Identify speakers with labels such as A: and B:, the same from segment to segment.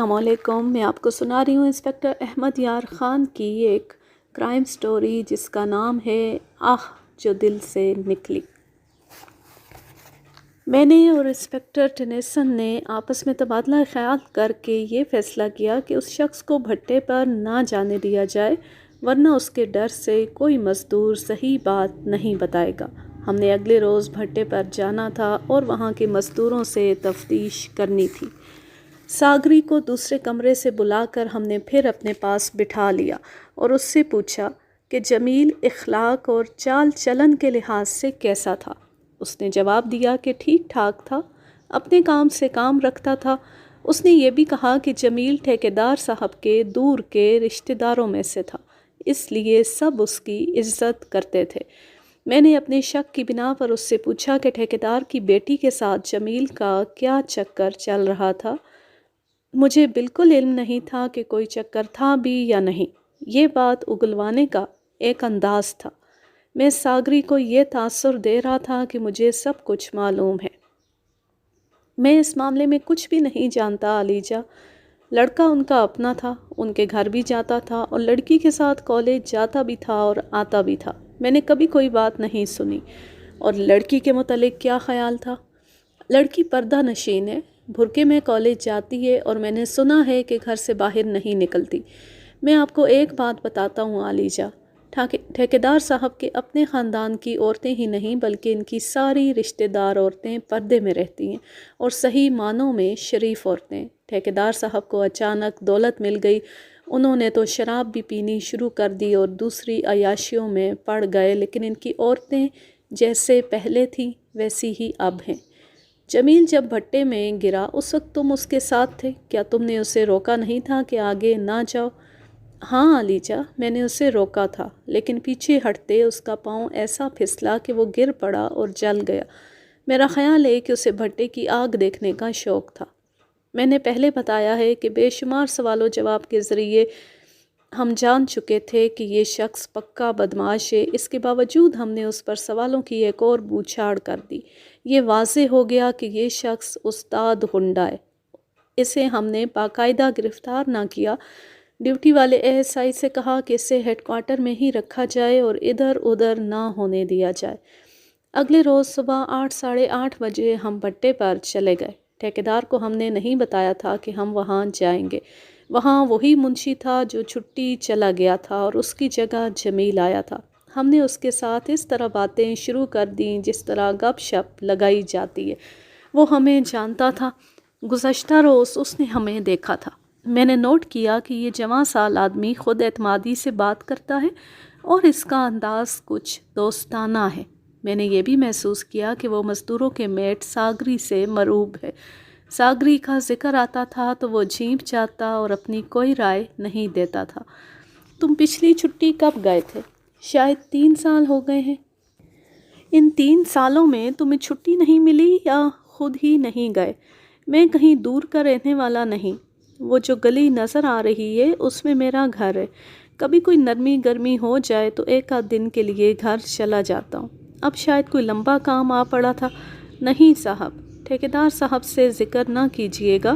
A: السلام علیکم۔ میں آپ کو سنا رہی ہوں انسپکٹر احمد یار خان کی ایک کرائم سٹوری جس کا نام ہے آہ جو دل سے نکلی۔ میں نے اور انسپکٹر ٹینیسن نے آپس میں تبادلہ خیال کر کے یہ فیصلہ کیا کہ اس شخص کو بھٹے پر نہ جانے دیا جائے، ورنہ اس کے ڈر سے کوئی مزدور صحیح بات نہیں بتائے گا۔ ہم نے اگلے روز بھٹے پر جانا تھا اور وہاں کے مزدوروں سے تفتیش کرنی تھی۔ ساگری کو دوسرے کمرے سے بلا کر ہم نے پھر اپنے پاس بٹھا لیا اور اس سے پوچھا کہ جمیل اخلاق اور چال چلن کے لحاظ سے کیسا تھا۔ اس نے جواب دیا کہ ٹھیک ٹھاک تھا، اپنے کام سے کام رکھتا تھا۔ اس نے یہ بھی کہا کہ جمیل ٹھیکیدار صاحب کے دور کے رشتہ داروں میں سے تھا، اس لیے سب اس کی عزت کرتے تھے۔ میں نے اپنے شک کی بنا پر اس سے پوچھا کہ ٹھیکیدار کی بیٹی کے ساتھ جمیل کا کیا چکر چل رہا تھا۔ مجھے بالکل علم نہیں تھا کہ کوئی چکر تھا بھی یا نہیں۔ یہ بات اگلوانے کا ایک انداز تھا۔ میں ساگری کو یہ تاثر دے رہا تھا کہ مجھے سب کچھ معلوم ہے۔ میں اس معاملے میں کچھ بھی نہیں جانتا علیجا۔ لڑکا ان کا اپنا تھا، ان کے گھر بھی جاتا تھا اور لڑکی کے ساتھ کالج جاتا بھی تھا اور آتا بھی تھا۔ میں نے کبھی کوئی بات نہیں سنی۔ اور لڑکی کے متعلق کیا خیال تھا؟ لڑکی پردہ نشین ہے، برقعے میں کالج جاتی ہے اور میں نے سنا ہے کہ گھر سے باہر نہیں نکلتی۔ میں آپ کو ایک بات بتاتا ہوں علیجا، ٹھیکیدار صاحب کے اپنے خاندان کی عورتیں ہی نہیں بلکہ ان کی ساری رشتہ دار عورتیں پردے میں رہتی ہیں اور صحیح معنوں میں شریف عورتیں۔ ٹھیکیدار صاحب کو اچانک دولت مل گئی، انہوں نے تو شراب بھی پینی شروع کر دی اور دوسری عیاشیوں میں پڑ گئے، لیکن ان کی عورتیں جیسے پہلے تھیں ویسی ہی اب ہیں۔ جمیل جب بھٹے میں گرا اس وقت تم اس کے ساتھ تھے، کیا تم نے اسے روکا نہیں تھا کہ آگے نہ جاؤ؟ ہاں علیجا، میں نے اسے روکا تھا، لیکن پیچھے ہٹتے اس کا پاؤں ایسا پھسلا کہ وہ گر پڑا اور جل گیا۔ میرا خیال ہے کہ اسے بھٹے کی آگ دیکھنے کا شوق تھا۔ میں نے پہلے بتایا ہے کہ بے شمار سوال و جواب کے ذریعے ہم جان چکے تھے کہ یہ شخص پکا بدمعاش ہے۔ اس کے باوجود ہم نے اس پر سوالوں کی ایک اور بوچھاڑ کر دی۔ یہ واضح ہو گیا کہ یہ شخص استاد غنڈہ ہے۔ اسے ہم نے باقاعدہ گرفتار نہ کیا۔ ڈیوٹی والے ASI سے کہا کہ اسے ہیڈ کوارٹر میں ہی رکھا جائے اور ادھر ادھر نہ ہونے دیا جائے۔ اگلے روز صبح 8 ساڑھے 8 بجے ہم بھٹے پر چلے گئے۔ ٹھیکیدار کو ہم نے نہیں بتایا تھا کہ ہم وہاں جائیں گے۔ وہاں وہی منشی تھا جو چھٹی چلا گیا تھا اور اس کی جگہ جمیل آیا تھا۔ ہم نے اس کے ساتھ اس طرح باتیں شروع کر دیں جس طرح گپ شپ لگائی جاتی ہے۔ وہ ہمیں جانتا تھا۔ گزشتہ روز اس نے ہمیں دیکھا تھا۔ میں نے نوٹ کیا کہ یہ جوان سال آدمی خود اعتمادی سے بات کرتا ہے اور اس کا انداز کچھ دوستانہ ہے۔ میں نے یہ بھی محسوس کیا کہ وہ مزدوروں کے میٹ ساگری سے مرعوب ہے۔ ساگری کا ذکر آتا تھا تو وہ جھینپ جاتا اور اپنی کوئی رائے نہیں دیتا تھا۔ تم پچھلی چھٹی کب گئے تھے؟ شاید 3 سال ہو گئے ہیں۔ ان 3 سالوں میں تمہیں چھٹی نہیں ملی یا خود ہی نہیں گئے؟ میں کہیں دور کا رہنے والا نہیں۔ وہ جو گلی نظر آ رہی ہے اس میں میرا گھر ہے۔ کبھی کوئی نرمی گرمی ہو جائے تو ایک آدھ دن کے لیے گھر چلا جاتا ہوں۔ اب شاید کوئی لمبا کام آ پڑا تھا۔ نہیں صاحب، ٹھیکیدار صاحب سے ذکر نہ کیجیے گا،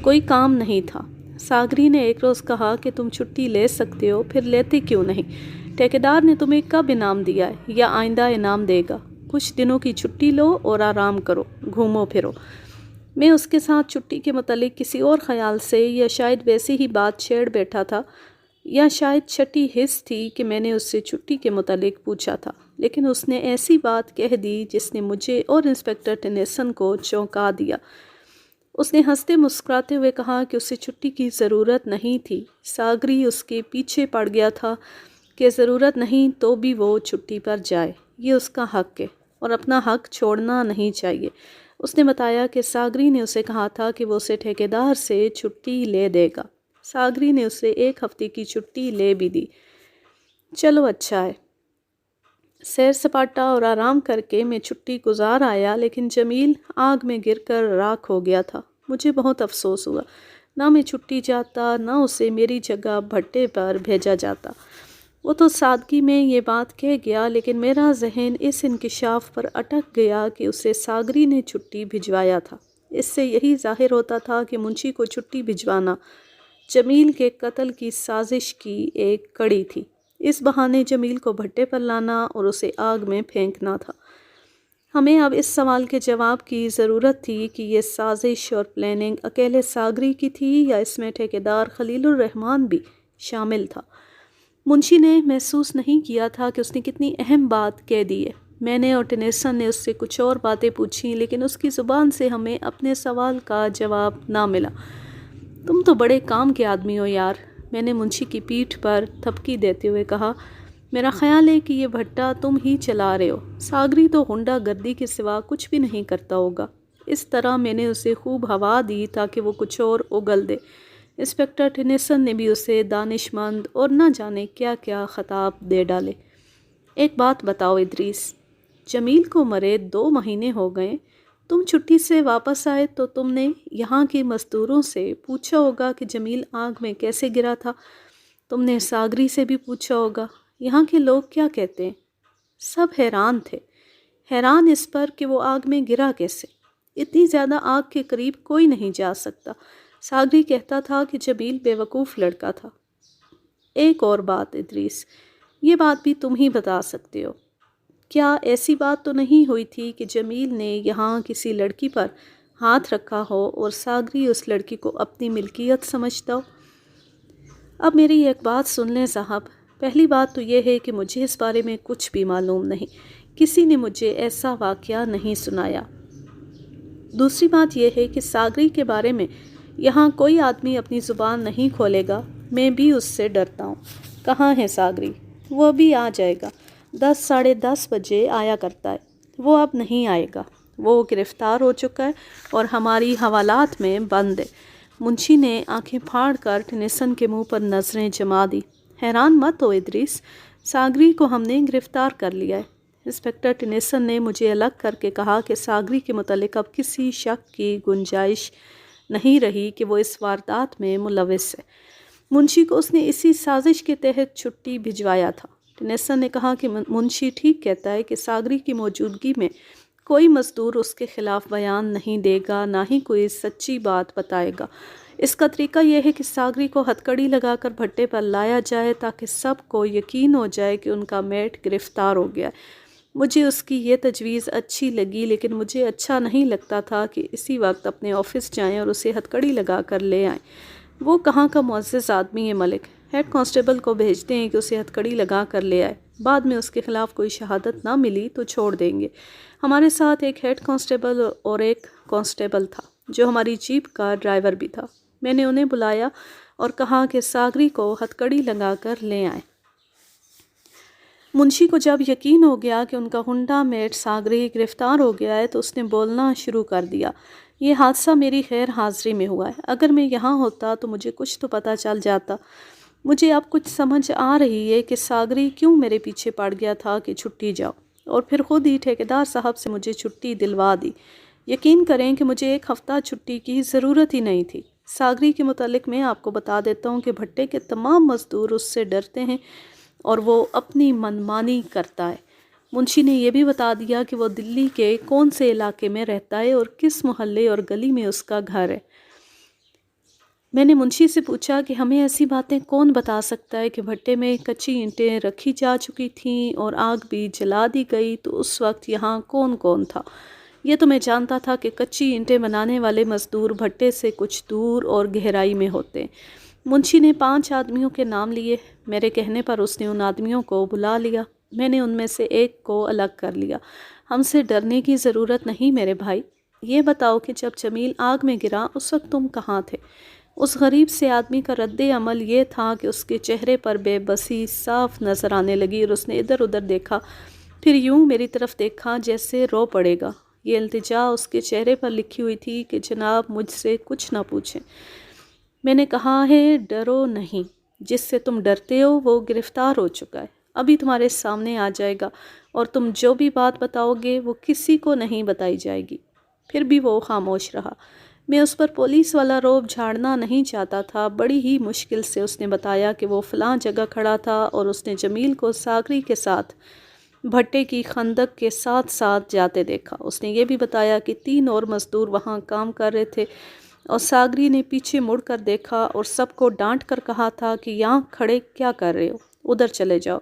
A: کوئی کام نہیں تھا۔ ساگری نے ایک روز کہا کہ تم چھٹی لے سکتے ہو، پھر لیتے کیوں نہیں؟ ٹھیکیدار نے تمہیں کب انعام دیا ہے یا آئندہ انعام دے گا؟ کچھ دنوں کی چھٹی لو اور آرام کرو، گھومو پھرو۔ میں اس کے ساتھ چھٹی کے متعلق کسی اور خیال سے یا شاید ویسی ہی بات چھیڑ بیٹھا تھا، یا شاید چھٹی حس تھی کہ میں نے اس سے چھٹی کے متعلق پوچھا تھا، لیکن اس نے ایسی بات کہہ دی جس نے مجھے اور انسپکٹر ٹینیسن کو چونکا دیا۔ اس نے ہنستے مسکراتے ہوئے کہا کہ اسے چھٹی کی ضرورت نہیں تھی۔ ساگری اس کے پیچھے پڑ گیا تھا کہ ضرورت نہیں تو بھی وہ چھٹی پر جائے، یہ اس کا حق ہے اور اپنا حق چھوڑنا نہیں چاہیے۔ اس نے بتایا کہ ساگری نے اسے کہا تھا کہ وہ اسے ٹھیکیدار سے چھٹی لے دے گا۔ ساگری نے اسے 1 ہفتے کی چھٹی لے بھی دی۔ چلو اچھا ہے۔ سیر سپاٹا اور آرام کر کے میں چھٹی گزار آیا، لیکن جمیل آگ میں گر کر راکھ ہو گیا تھا۔ مجھے بہت افسوس ہوا۔ نہ میں چھٹی جاتا، نہ اسے میری جگہ بھٹے پر بھیجا جاتا۔ وہ تو سادگی میں یہ بات کہہ گیا، لیکن میرا ذہن اس انکشاف پر اٹک گیا کہ اسے ساگری نے چھٹی بھجوایا تھا۔ اس سے یہی ظاہر ہوتا تھا کہ منشی کو چھٹی بھجوانا جمیل کے قتل کی سازش کی ایک کڑی تھی۔ اس بہانے جمیل کو بھٹے پر لانا اور اسے آگ میں پھینکنا تھا۔ ہمیں اب اس سوال کے جواب کی ضرورت تھی کہ یہ سازش اور پلاننگ اکیلے ساگری کی تھی یا اس میں ٹھیکیدار خلیل الرحمن بھی شامل تھا۔ منشی نے محسوس نہیں کیا تھا کہ اس نے کتنی اہم بات کہہ دی ہے۔ میں نے اور ٹینیسن نے اس سے کچھ اور باتیں پوچھیں لیکن اس کی زبان سے ہمیں اپنے سوال کا جواب نہ ملا۔ تم تو بڑے کام کے آدمی ہو یار، میں نے منشی کی پیٹھ پر تھپکی دیتے ہوئے کہا۔ میرا خیال ہے کہ یہ بھٹا تم ہی چلا رہے ہو، ساگری تو غنڈہ گردی کے سوا کچھ بھی نہیں کرتا ہوگا۔ اس طرح میں نے اسے خوب ہوا دی تاکہ وہ کچھ اور اگل دے۔ انسپکٹر ٹینیسن نے بھی اسے دانش مند اور نہ جانے کیا کیا خطاب دے ڈالے۔ ایک بات بتاؤ ادریس، جمیل کو مرے 2 مہینے ہو گئے، تم چھٹی سے واپس آئے تو تم نے یہاں کے مزدوروں سے پوچھا ہوگا کہ جمیل آگ میں کیسے گرا تھا، تم نے ساگری سے بھی پوچھا ہوگا، یہاں کے لوگ کیا کہتے ہیں؟ سب حیران تھے، حیران اس پر کہ وہ آگ میں گرا کیسے، اتنی زیادہ آگ کے قریب کوئی نہیں جا سکتا۔ ساگری کہتا تھا کہ جمیل بے وقوف لڑکا تھا۔ ایک اور بات ادریس، یہ بات بھی تم ہی بتا سکتے ہو، کیا ایسی بات تو نہیں ہوئی تھی کہ جمیل نے یہاں کسی لڑکی پر ہاتھ رکھا ہو اور ساگری اس لڑکی کو اپنی ملکیت سمجھتا ہو؟ اب میری ایک بات سن لیں صاحب، پہلی بات تو یہ ہے کہ مجھے اس بارے میں کچھ بھی معلوم نہیں، کسی نے مجھے ایسا واقعہ نہیں سنایا۔ دوسری بات یہ ہے کہ ساگری کے بارے میں یہاں کوئی آدمی اپنی زبان نہیں کھولے گا، میں بھی اس سے ڈرتا ہوں۔ کہاں ہے ساگری؟ وہ بھی آ جائے گا، 10 ساڑھے 10 بجے آیا کرتا ہے، وہ اب نہیں آئے گا، وہ گرفتار ہو چکا ہے اور ہماری حوالات میں بند ہے۔ منشی نے آنکھیں پھاڑ کر ٹینیسن کے منہ پر نظریں جما دی۔ حیران مت ہو ادریس، ساگری کو ہم نے گرفتار کر لیا ہے۔ انسپکٹر ٹینیسن نے مجھے الگ کر کے کہا کہ ساگری کے متعلق اب کسی شک کی گنجائش نہیں رہی کہ وہ اس واردات میں ملوث ہے۔ منشی کو اس نے اسی سازش کے تحت چھٹی بھجوایا تھا۔ ٹینیسن نے کہا کہ منشی ٹھیک کہتا ہے کہ ساگری کی موجودگی میں کوئی مزدور اس کے خلاف بیان نہیں دے گا، نہ ہی کوئی سچی بات بتائے گا۔ اس کا طریقہ یہ ہے کہ ساگری کو ہتھکڑی لگا کر بھٹے پر لایا جائے تاکہ سب کو یقین ہو جائے کہ ان کا میٹ گرفتار ہو گیا ہے۔ مجھے اس کی یہ تجویز اچھی لگی لیکن مجھے اچھا نہیں لگتا تھا کہ اسی وقت اپنے آفس جائیں اور اسے ہتھکڑی لگا کر لے آئیں۔ وہ کہاں کا معزز آدمی ہے ملک، ہیڈ کانسٹیبل کو بھیجتے ہیں کہ اسے ہتھکڑی لگا کر لے آئے، بعد میں اس کے خلاف کوئی شہادت نہ ملی تو چھوڑ دیں گے۔ ہمارے ساتھ ایک ہیڈ کانسٹیبل اور ایک کانسٹیبل تھا جو ہماری جیپ کا ڈرائیور بھی تھا۔ میں نے انہیں بلایا اور کہا کہ ساگری کو ہتھکڑی لگا کر لے آئیں۔ منشی کو جب یقین ہو گیا کہ ان کا غنڈہ میٹ ساگری گرفتار ہو گیا ہے تو اس نے بولنا شروع کر دیا۔ یہ حادثہ میری غیر حاضری میں ہوا ہے، اگر میں یہاں ہوتا تو مجھے کچھ تو پتہ چل جاتا۔ مجھے اب کچھ سمجھ آ رہی ہے کہ ساگری کیوں میرے پیچھے پڑ گیا تھا کہ چھٹی جاؤ، اور پھر خود ہی ٹھیکیدار صاحب سے مجھے چھٹی دلوا دی۔ یقین کریں کہ مجھے 1 ہفتہ چھٹی کی ضرورت ہی نہیں تھی۔ ساگری کے متعلق میں آپ کو بتا دیتا ہوں کہ بھٹے کے تمام مزدور اس سے ڈرتے ہیں اور وہ اپنی منمانی کرتا ہے۔ منشی نے یہ بھی بتا دیا کہ وہ دلی کے کون سے علاقے میں رہتا ہے اور کس محلے اور گلی میں اس کا گھر ہے۔ میں نے منشی سے پوچھا کہ ہمیں ایسی باتیں کون بتا سکتا ہے کہ بھٹے میں کچی اینٹیں رکھی جا چکی تھیں اور آگ بھی جلا دی گئی تو اس وقت یہاں کون کون تھا؟ یہ تو میں جانتا تھا کہ کچی اینٹیں بنانے والے مزدور بھٹے سے کچھ دور اور گہرائی میں ہوتے ہیں۔ منشی نے 5 آدمیوں کے نام لیے۔ میرے کہنے پر اس نے ان آدمیوں کو بلا لیا۔ میں نے ان میں سے ایک کو الگ کر لیا۔ ہم سے ڈرنے کی ضرورت نہیں میرے بھائی، یہ بتاؤ کہ جب جمیل آگ میں گرا اس وقت تم کہاں تھے؟ اس غریب سے آدمی کا رد عمل یہ تھا کہ اس کے چہرے پر بے بسی صاف نظر آنے لگی اور اس نے ادھر ادھر دیکھا، پھر یوں میری طرف دیکھا جیسے رو پڑے گا۔ یہ التجا اس کے چہرے پر لکھی ہوئی تھی کہ جناب مجھ سے کچھ نہ پوچھیں۔ میں نے کہا ہے ڈرو نہیں، جس سے تم ڈرتے ہو وہ گرفتار ہو چکا ہے، ابھی تمہارے سامنے آ جائے گا اور تم جو بھی بات بتاؤ گے وہ کسی کو نہیں بتائی جائے گی۔ پھر بھی وہ خاموش رہا۔ میں اس پر پولیس والا روب جھاڑنا نہیں چاہتا تھا۔ بڑی ہی مشکل سے اس نے بتایا کہ وہ فلاں جگہ کھڑا تھا اور اس نے جمیل کو ساگری کے ساتھ بھٹے کی خندق کے ساتھ ساتھ جاتے دیکھا۔ اس نے یہ بھی بتایا کہ 3 اور مزدور وہاں کام کر رہے تھے اور ساگری نے پیچھے مڑ کر دیکھا اور سب کو ڈانٹ کر کہا تھا کہ یہاں کھڑے کیا کر رہے ہو، ادھر چلے جاؤ۔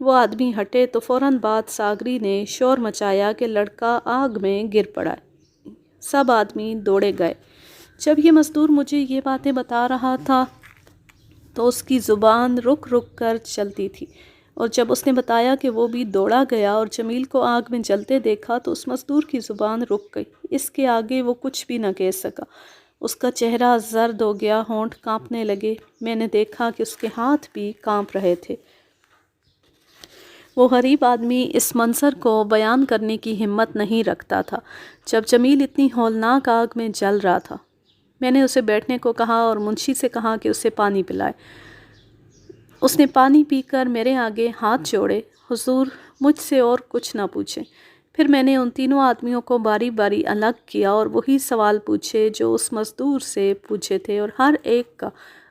A: وہ آدمی ہٹے تو فوراً بعد ساگری نے شور مچایا کہ لڑکا آگ میں گر پڑا ہے۔ سب آدمی دوڑے گئے۔ جب یہ مزدور مجھے یہ باتیں بتا رہا تھا تو اس کی زبان رک رک کر چلتی تھی، اور جب اس نے بتایا کہ وہ بھی دوڑا گیا اور جمیل کو آگ میں جلتے دیکھا تو اس مزدور کی زبان رک گئی۔ اس کے آگے وہ کچھ بھی نہ کہہ سکا۔ اس کا چہرہ زرد ہو گیا، ہونٹ کانپنے لگے۔ میں نے دیکھا کہ اس کے ہاتھ بھی کانپ رہے تھے۔ وہ غریب آدمی اس منظر کو بیان کرنے کی ہمت نہیں رکھتا تھا جب جمیل اتنی ہولناک آگ میں جل رہا تھا۔ میں نے اسے بیٹھنے کو کہا اور منشی سے کہا کہ اسے پانی پلائے۔ اس نے پانی پی کر میرے آگے ہاتھ جوڑے، حضور مجھ سے اور کچھ نہ پوچھیں۔ پھر میں نے ان تینوں آدمیوں کو باری باری الگ کیا اور وہی سوال پوچھے جو اس مزدور سے پوچھے تھے، اور ہر ایک کا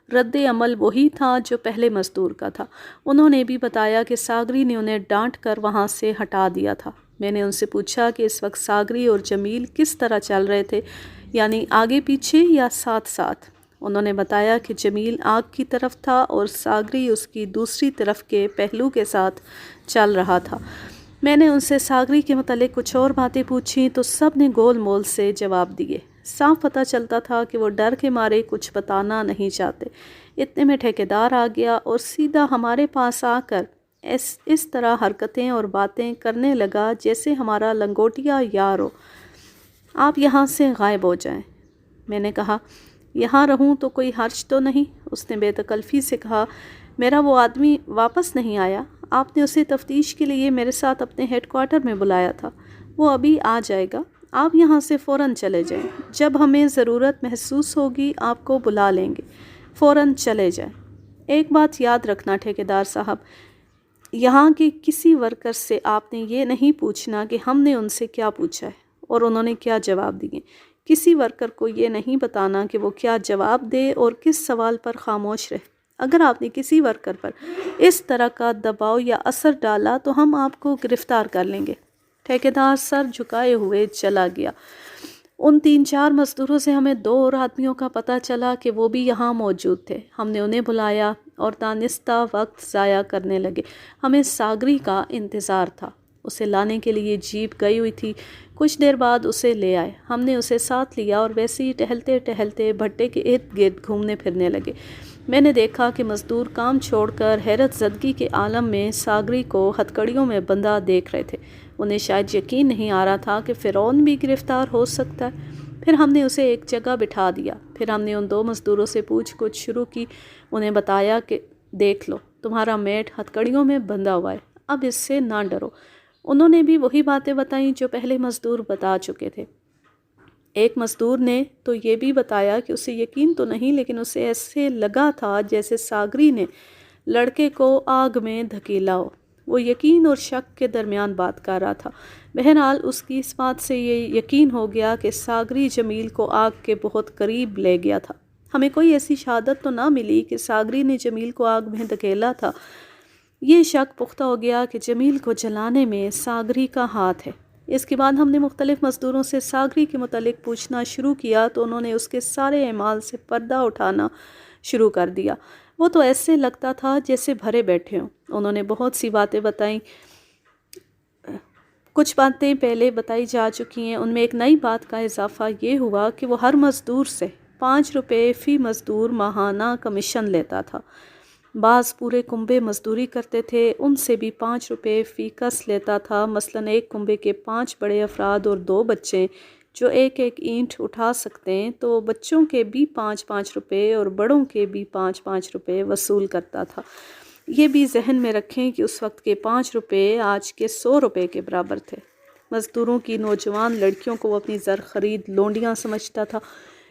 A: رد عمل وہی تھا جو پہلے مزدور کا تھا۔ انہوں نے بھی بتایا کہ ساگری نے انہیں ڈانٹ کر وہاں سے ہٹا دیا تھا۔ میں نے ان سے پوچھا کہ اس وقت ساگری اور جمیل کس طرح چل رہے تھے، یعنی آگے پیچھے یا ساتھ ساتھ۔ انہوں نے بتایا کہ جمیل آگ کی طرف تھا اور ساگری اس کی دوسری طرف کے پہلو کے ساتھ چل رہا تھا۔ میں نے ان سے ساگری کے متعلق کچھ اور باتیں پوچھیں تو سب نے گول مول سے جواب دیے۔ صاف پتہ چلتا تھا کہ وہ ڈر کے مارے کچھ بتانا نہیں چاہتے۔ اتنے میں ٹھیکیدار آ گیا اور سیدھا ہمارے پاس آ کر اس طرح حرکتیں اور باتیں کرنے لگا جیسے ہمارا لنگوٹیا یار ہو۔ آپ یہاں سے غائب ہو جائیں۔ میں نے کہا یہاں رہوں تو کوئی حرج تو نہیں؟ اس نے بے تکلفی سے کہا میرا وہ آدمی واپس نہیں آیا، آپ نے اسے تفتیش کے لیے میرے ساتھ اپنے ہیڈ کوارٹر میں بلایا تھا، وہ ابھی آ جائے گا، آپ یہاں سے فوراً چلے جائیں، جب ہمیں ضرورت محسوس ہوگی آپ کو بلا لیں گے، فوراً چلے جائیں۔ ایک بات یاد رکھنا ٹھیکیدار صاحب، یہاں کے کسی ورکر سے آپ نے یہ نہیں پوچھنا کہ ہم نے ان سے کیا پوچھا ہے اور انہوں نے کیا جواب دیے۔ کسی ورکر کو یہ نہیں بتانا کہ وہ کیا جواب دے اور کس سوال پر خاموش رہے۔ اگر آپ نے کسی ورکر پر اس طرح کا دباؤ یا اثر ڈالا تو ہم آپ کو گرفتار کر لیں گے۔ ٹھیکیدار سر جھکائے ہوئے چلا گیا۔ ان 3-4 مزدوروں سے ہمیں 2 اور آدمیوں کا پتہ چلا کہ وہ بھی یہاں موجود تھے۔ ہم نے انہیں بلایا اور دانستہ وقت ضائع کرنے لگے۔ ہمیں ساگری کا انتظار تھا۔ اسے لانے کے لیے جیپ گئی ہوئی تھی۔ کچھ دیر بعد اسے لے آئے۔ ہم نے اسے ساتھ لیا اور ویسے ہی ٹہلتے ٹہلتے بھٹے کے ارد گرد گھومنے پھرنے لگے۔ میں نے دیکھا کہ مزدور کام چھوڑ کر حیرت زدگی کے عالم میں ساگری کو ہتھکڑیوں میں بندھا دیکھ رہے تھے۔ انہیں شاید یقین نہیں آ رہا تھا کہ فرعون بھی گرفتار ہو سکتا ہے۔ پھر ہم نے اسے ایک جگہ بٹھا دیا۔ پھر ہم نے ان 2 مزدوروں سے پوچھ گچھ شروع کی۔ انہیں بتایا کہ دیکھ لو تمہارا میٹ ہتھکڑیوں میں بندھا ہوا ہے، اب اس سے نہ ڈرو۔ انہوں نے بھی وہی باتیں بتائیں جو پہلے مزدور بتا چکے تھے۔ ایک مزدور نے تو یہ بھی بتایا کہ اسے یقین تو نہیں لیکن اسے ایسے لگا تھا جیسے ساگری نے لڑکے کو آگ میں دھکیلا ہو۔ وہ یقین اور شک کے درمیان بات کر رہا تھا۔ بہرحال اس کی اس بات سے یہ یقین ہو گیا کہ ساگری جمیل کو آگ کے بہت قریب لے گیا تھا۔ ہمیں کوئی ایسی شہادت تو نہ ملی کہ ساگری نے جمیل کو آگ میں دھکیلا تھا۔ یہ شک پختہ ہو گیا کہ جمیل کو جلانے میں ساگری کا ہاتھ ہے۔ اس کے بعد ہم نے مختلف مزدوروں سے ساگری کے متعلق پوچھنا شروع کیا تو انہوں نے اس کے سارے اعمال سے پردہ اٹھانا شروع کر دیا۔ وہ تو ایسے لگتا تھا جیسے بھرے بیٹھے ہوں۔ انہوں نے بہت سی باتیں بتائیں، کچھ باتیں پہلے بتائی جا چکی ہیں۔ ان میں ایک نئی بات کا اضافہ یہ ہوا کہ وہ ہر مزدور سے 5 روپے فی مزدور ماہانہ کمیشن لیتا تھا۔ بعض پورے کنبے مزدوری کرتے تھے، ان سے بھی 5 روپے فی کس لیتا تھا۔ مثلاً ایک کنبے کے 5 بڑے افراد اور 2 بچے جو ایک اینٹ اٹھا سکتے ہیں تو بچوں کے بھی 5-5 روپے اور بڑوں کے بھی 5-5 روپے وصول کرتا تھا۔ یہ بھی ذہن میں رکھیں کہ اس وقت کے 5 روپے آج کے 100 روپے کے برابر تھے۔ مزدوروں کی نوجوان لڑکیوں کو وہ اپنی زر خرید لونڈیاں سمجھتا تھا۔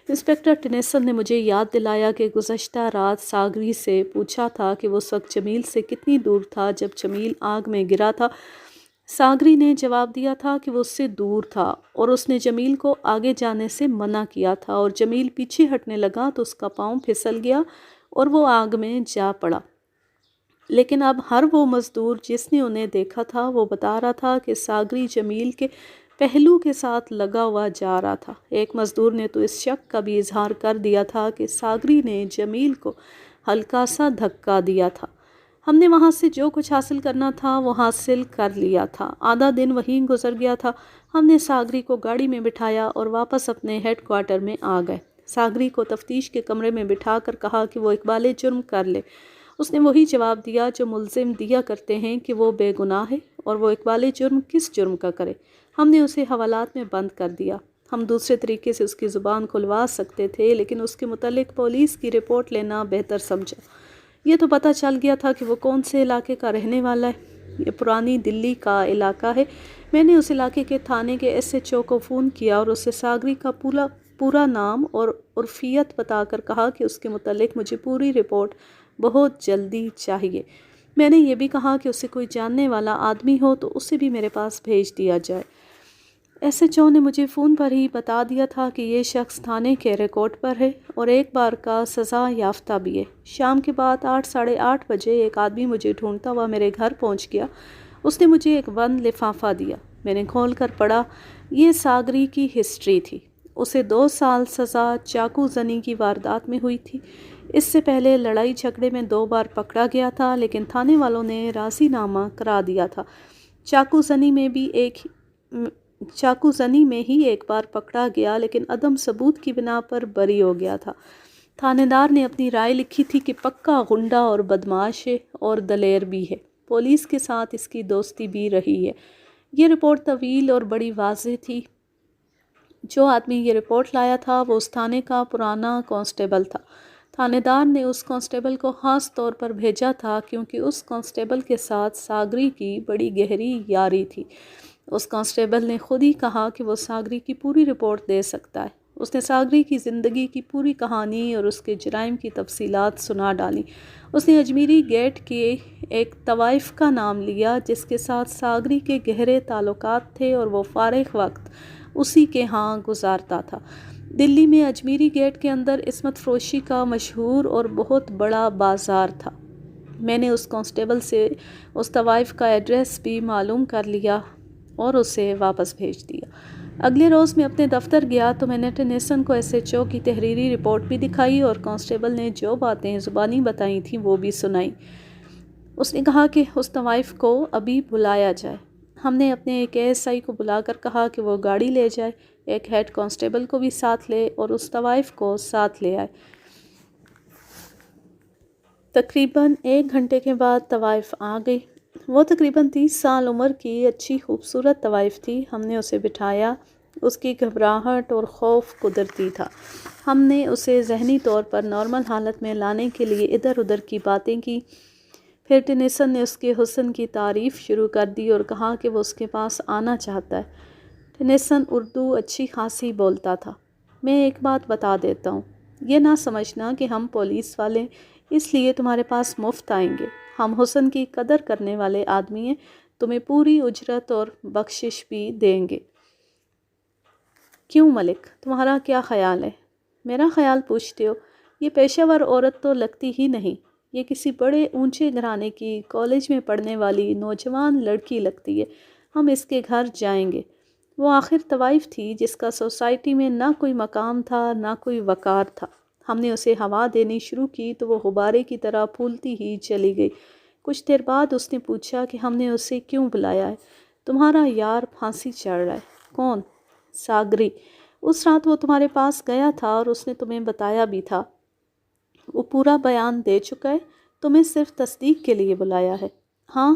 A: انسپکٹر ٹینیسن نے مجھے یاد دلایا کہ گزشتہ رات ساگری سے پوچھا تھا کہ وہ اس وقت جمیل سے کتنی دور تھا جب جمیل آگ میں گرا تھا۔ ساگری نے جواب دیا تھا کہ وہ اس سے دور تھا اور اس نے جمیل کو آگے جانے سے منع کیا تھا، اور جمیل پیچھے ہٹنے لگا تو اس کا پاؤں پھسل گیا اور وہ آگ میں جا پڑا۔ لیکن اب ہر وہ مزدور جس نے انہیں دیکھا تھا وہ بتا رہا تھا کہ ساگری جمیل کے پہلو کے ساتھ لگا ہوا جا رہا تھا۔ ایک مزدور نے تو اس شک کا بھی اظہار کر دیا تھا کہ ساگری نے جمیل کو ہلکا سا دھکا دیا تھا۔ ہم نے وہاں سے جو کچھ حاصل کرنا تھا وہ حاصل کر لیا تھا۔ آدھا دن وہیں گزر گیا تھا۔ ہم نے ساگری کو گاڑی میں بٹھایا اور واپس اپنے ہیڈ کوارٹر میں آ گئے۔ ساگری کو تفتیش کے کمرے میں بٹھا کر کہا کہ وہ اقبال جرم کر لے۔ اس نے وہی جواب دیا جو ملزم دیا کرتے ہیں کہ وہ بے گناہ ہے، اور وہ اقبال جرم کس جرم کا کرے۔ ہم نے اسے حوالات میں بند کر دیا۔ ہم دوسرے طریقے سے اس کی زبان کھلوا سکتے تھے، لیکن اس کے متعلق پولیس کی رپورٹ لینا بہتر سمجھا۔ یہ تو پتہ چل گیا تھا کہ وہ کون سے علاقے کا رہنے والا ہے۔ یہ پرانی دلی کا علاقہ ہے۔ میں نے اس علاقے کے تھانے کے ایس ایچ او کو فون کیا اور اسے ساگری کا پورا نام اور عرفیت بتا کر کہا کہ اس کے متعلق مجھے پوری رپورٹ بہت جلدی چاہیے۔ میں نے یہ بھی کہا کہ اسے کوئی جاننے والا آدمی ہو تو اسے بھی میرے پاس بھیج دیا جائے۔ ایس ایچ او نے مجھے فون پر ہی بتا دیا تھا کہ یہ شخص تھانے کے ریکارڈ پر ہے اور ایک بار کا سزا یافتہ بھی ہے۔ شام کے بعد 8 ساڑھے 8 بجے ایک آدمی مجھے ڈھونڈتا ہوا میرے گھر پہنچ گیا۔ اس نے مجھے ایک بند لفافہ دیا۔ میں نے کھول کر پڑھا۔ یہ ساگری کی ہسٹری تھی۔ اسے 2 سال سزا چاقو زنی کی واردات میں ہوئی تھی۔ اس سے پہلے لڑائی جھگڑے میں 2 بار پکڑا گیا تھا، لیکن تھانے والوں نے راضی نامہ کرا دیا تھا۔ چاقو زنی میں ہی ایک بار پکڑا گیا، لیکن عدم ثبوت کی بنا پر بری ہو گیا تھا۔ تھانے دار نے اپنی رائے لکھی تھی کہ پکا غنڈہ اور بدمعاش ہے اور دلیر بھی ہے۔ پولیس کے ساتھ اس کی دوستی بھی رہی ہے۔ یہ رپورٹ طویل اور بڑی واضح تھی۔ جو آدمی یہ رپورٹ لایا تھا وہ اس تھانے کا پرانا کانسٹیبل تھا۔ تھانے دار نے اس کانسٹیبل کو خاص طور پر بھیجا تھا کیونکہ اس کانسٹیبل کے ساتھ ساگری کی بڑی گہری یاری تھی۔ اس کانسٹیبل نے خود ہی کہا کہ وہ ساگری کی پوری رپورٹ دے سکتا ہے۔ اس نے ساگری کی زندگی کی پوری کہانی اور اس کے جرائم کی تفصیلات سنا ڈالی۔ اس نے اجمیری گیٹ کے ایک طوائف کا نام لیا جس کے ساتھ ساگری کے گہرے تعلقات تھے اور وہ فارغ وقت اسی کے ہاں گزارتا تھا۔ دلی میں اجمیری گیٹ کے اندر عصمت فروشی کا مشہور اور بہت بڑا بازار تھا۔ میں نے اس کانسٹیبل سے اس طوائف کا ایڈریس بھی معلوم کر لیا اور اسے واپس بھیج دیا۔ اگلے روز میں اپنے دفتر گیا تو میں نے ٹینیسن کو ایس ایچ او کی تحریری رپورٹ بھی دکھائی اور کانسٹیبل نے جو باتیں زبانی بتائی تھیں وہ بھی سنائیں۔ اس نے کہا کہ اس طوائف کو ابھی بلایا جائے۔ ہم نے اپنے ایک ایس آئی کو بلا کر کہا کہ وہ گاڑی لے جائے، ایک ہیڈ کانسٹیبل کو بھی ساتھ لے اور اس طوائف کو ساتھ لے آئے۔ تقریباً 1 گھنٹے کے بعد طوائف آ گئی۔ وہ تقریباً 30 سال عمر کی اچھی خوبصورت طوائف تھی۔ ہم نے اسے بٹھایا۔ اس کی گھبراہٹ اور خوف قدرتی تھا۔ ہم نے اسے ذہنی طور پر نارمل حالت میں لانے کے لیے ادھر ادھر کی باتیں کی۔ پھر ٹینیسن نے اس کے حسن کی تعریف شروع کر دی اور کہا کہ وہ اس کے پاس آنا چاہتا ہے۔ ٹینیسن اردو اچھی خاصی بولتا تھا۔ میں ایک بات بتا دیتا ہوں، یہ نہ سمجھنا کہ ہم پولیس والے اس لیے تمہارے پاس مفت آئیں گے۔ ہم حسن کی قدر کرنے والے آدمی ہیں، تمہیں پوری اجرت اور بخشش بھی دیں گے۔ کیوں ملک، تمہارا کیا خیال ہے؟ میرا خیال پوچھتے ہو؟ یہ پیشہ ور عورت تو لگتی ہی نہیں۔ یہ کسی بڑے اونچے گھرانے کی کالج میں پڑھنے والی نوجوان لڑکی لگتی ہے۔ ہم اس کے گھر جائیں گے۔ وہ آخر طوائف تھی جس کا سوسائٹی میں نہ کوئی مقام تھا نہ کوئی وقار تھا۔ ہم نے اسے ہوا دینی شروع کی تو وہ غبارے کی طرح پھولتی ہی چلی گئی۔ کچھ دیر بعد اس نے پوچھا کہ ہم نے اسے کیوں بلایا ہے۔ تمہارا یار پھانسی چڑھ رہا ہے۔ کون؟ ساگری۔ اس رات وہ تمہارے پاس گیا تھا اور اس نے تمہیں بتایا بھی تھا۔ وہ پورا بیان دے چکا ہے، تمہیں صرف تصدیق کے لیے بلایا ہے۔ ہاں،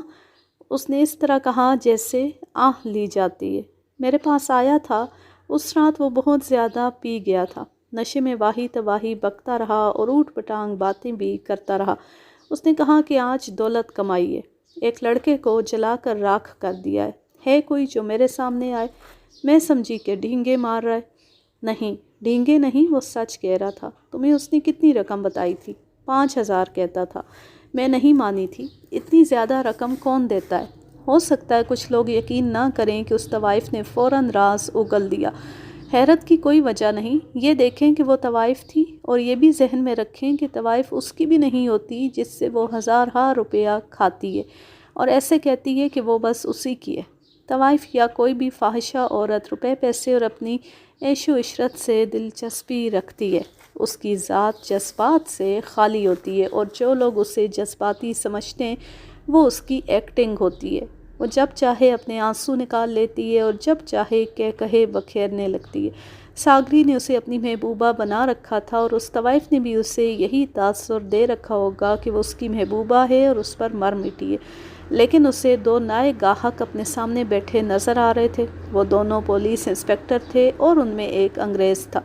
A: اس نے اس طرح کہا جیسے آہ لی جاتی ہے۔ میرے پاس آیا تھا۔ اس رات وہ بہت زیادہ پی گیا تھا۔ نشے میں واہی تواہی بکتا رہا اور اوٹ پٹانگ باتیں بھی کرتا رہا۔ اس نے کہا کہ آج دولت کمائی ہے، ایک لڑکے کو جلا کر راکھ کر دیا ہے کوئی جو میرے سامنے آئے۔ میں سمجھی کہ ڈھینگے مار رہا ہے۔ نہیں، ڈھینگے نہیں، وہ سچ کہہ رہا تھا۔ تمہیں اس نے کتنی رقم بتائی تھی؟ 5000 کہتا تھا۔ میں نہیں مانی تھی۔ اتنی زیادہ رقم کون دیتا ہے؟ ہو سکتا ہے کچھ لوگ یقین نہ کریں کہ اس طوائف نے فوراً راز اگل دیا حیرت کی کوئی وجہ نہیں، یہ دیکھیں کہ وہ طوائف تھی، اور یہ بھی ذہن میں رکھیں کہ طوائف اس کی بھی نہیں ہوتی جس سے وہ ہزارہا روپیہ کھاتی ہے اور ایسے کہتی ہے کہ وہ بس اسی کی ہے۔ طوائف یا کوئی بھی فاحشہ عورت روپے پیسے اور اپنی عیش و عشرت سے دلچسپی رکھتی ہے، اس کی ذات جذبات سے خالی ہوتی ہے، اور جو لوگ اسے جذباتی سمجھتے ہیں وہ اس کی ایکٹنگ ہوتی ہے۔ وہ جب چاہے اپنے آنسو نکال لیتی ہے اور جب چاہے کہے بکھیرنے لگتی ہے۔ ساگری نے اسے اپنی محبوبہ بنا رکھا تھا، اور اس طوائف نے بھی اسے یہی تاثر دے رکھا ہوگا کہ وہ اس کی محبوبہ ہے اور اس پر مر مٹی ہے۔ لیکن اسے دو نئے گاہک اپنے سامنے بیٹھے نظر آ رہے تھے۔ وہ دونوں پولیس انسپکٹر تھے اور ان میں ایک انگریز تھا۔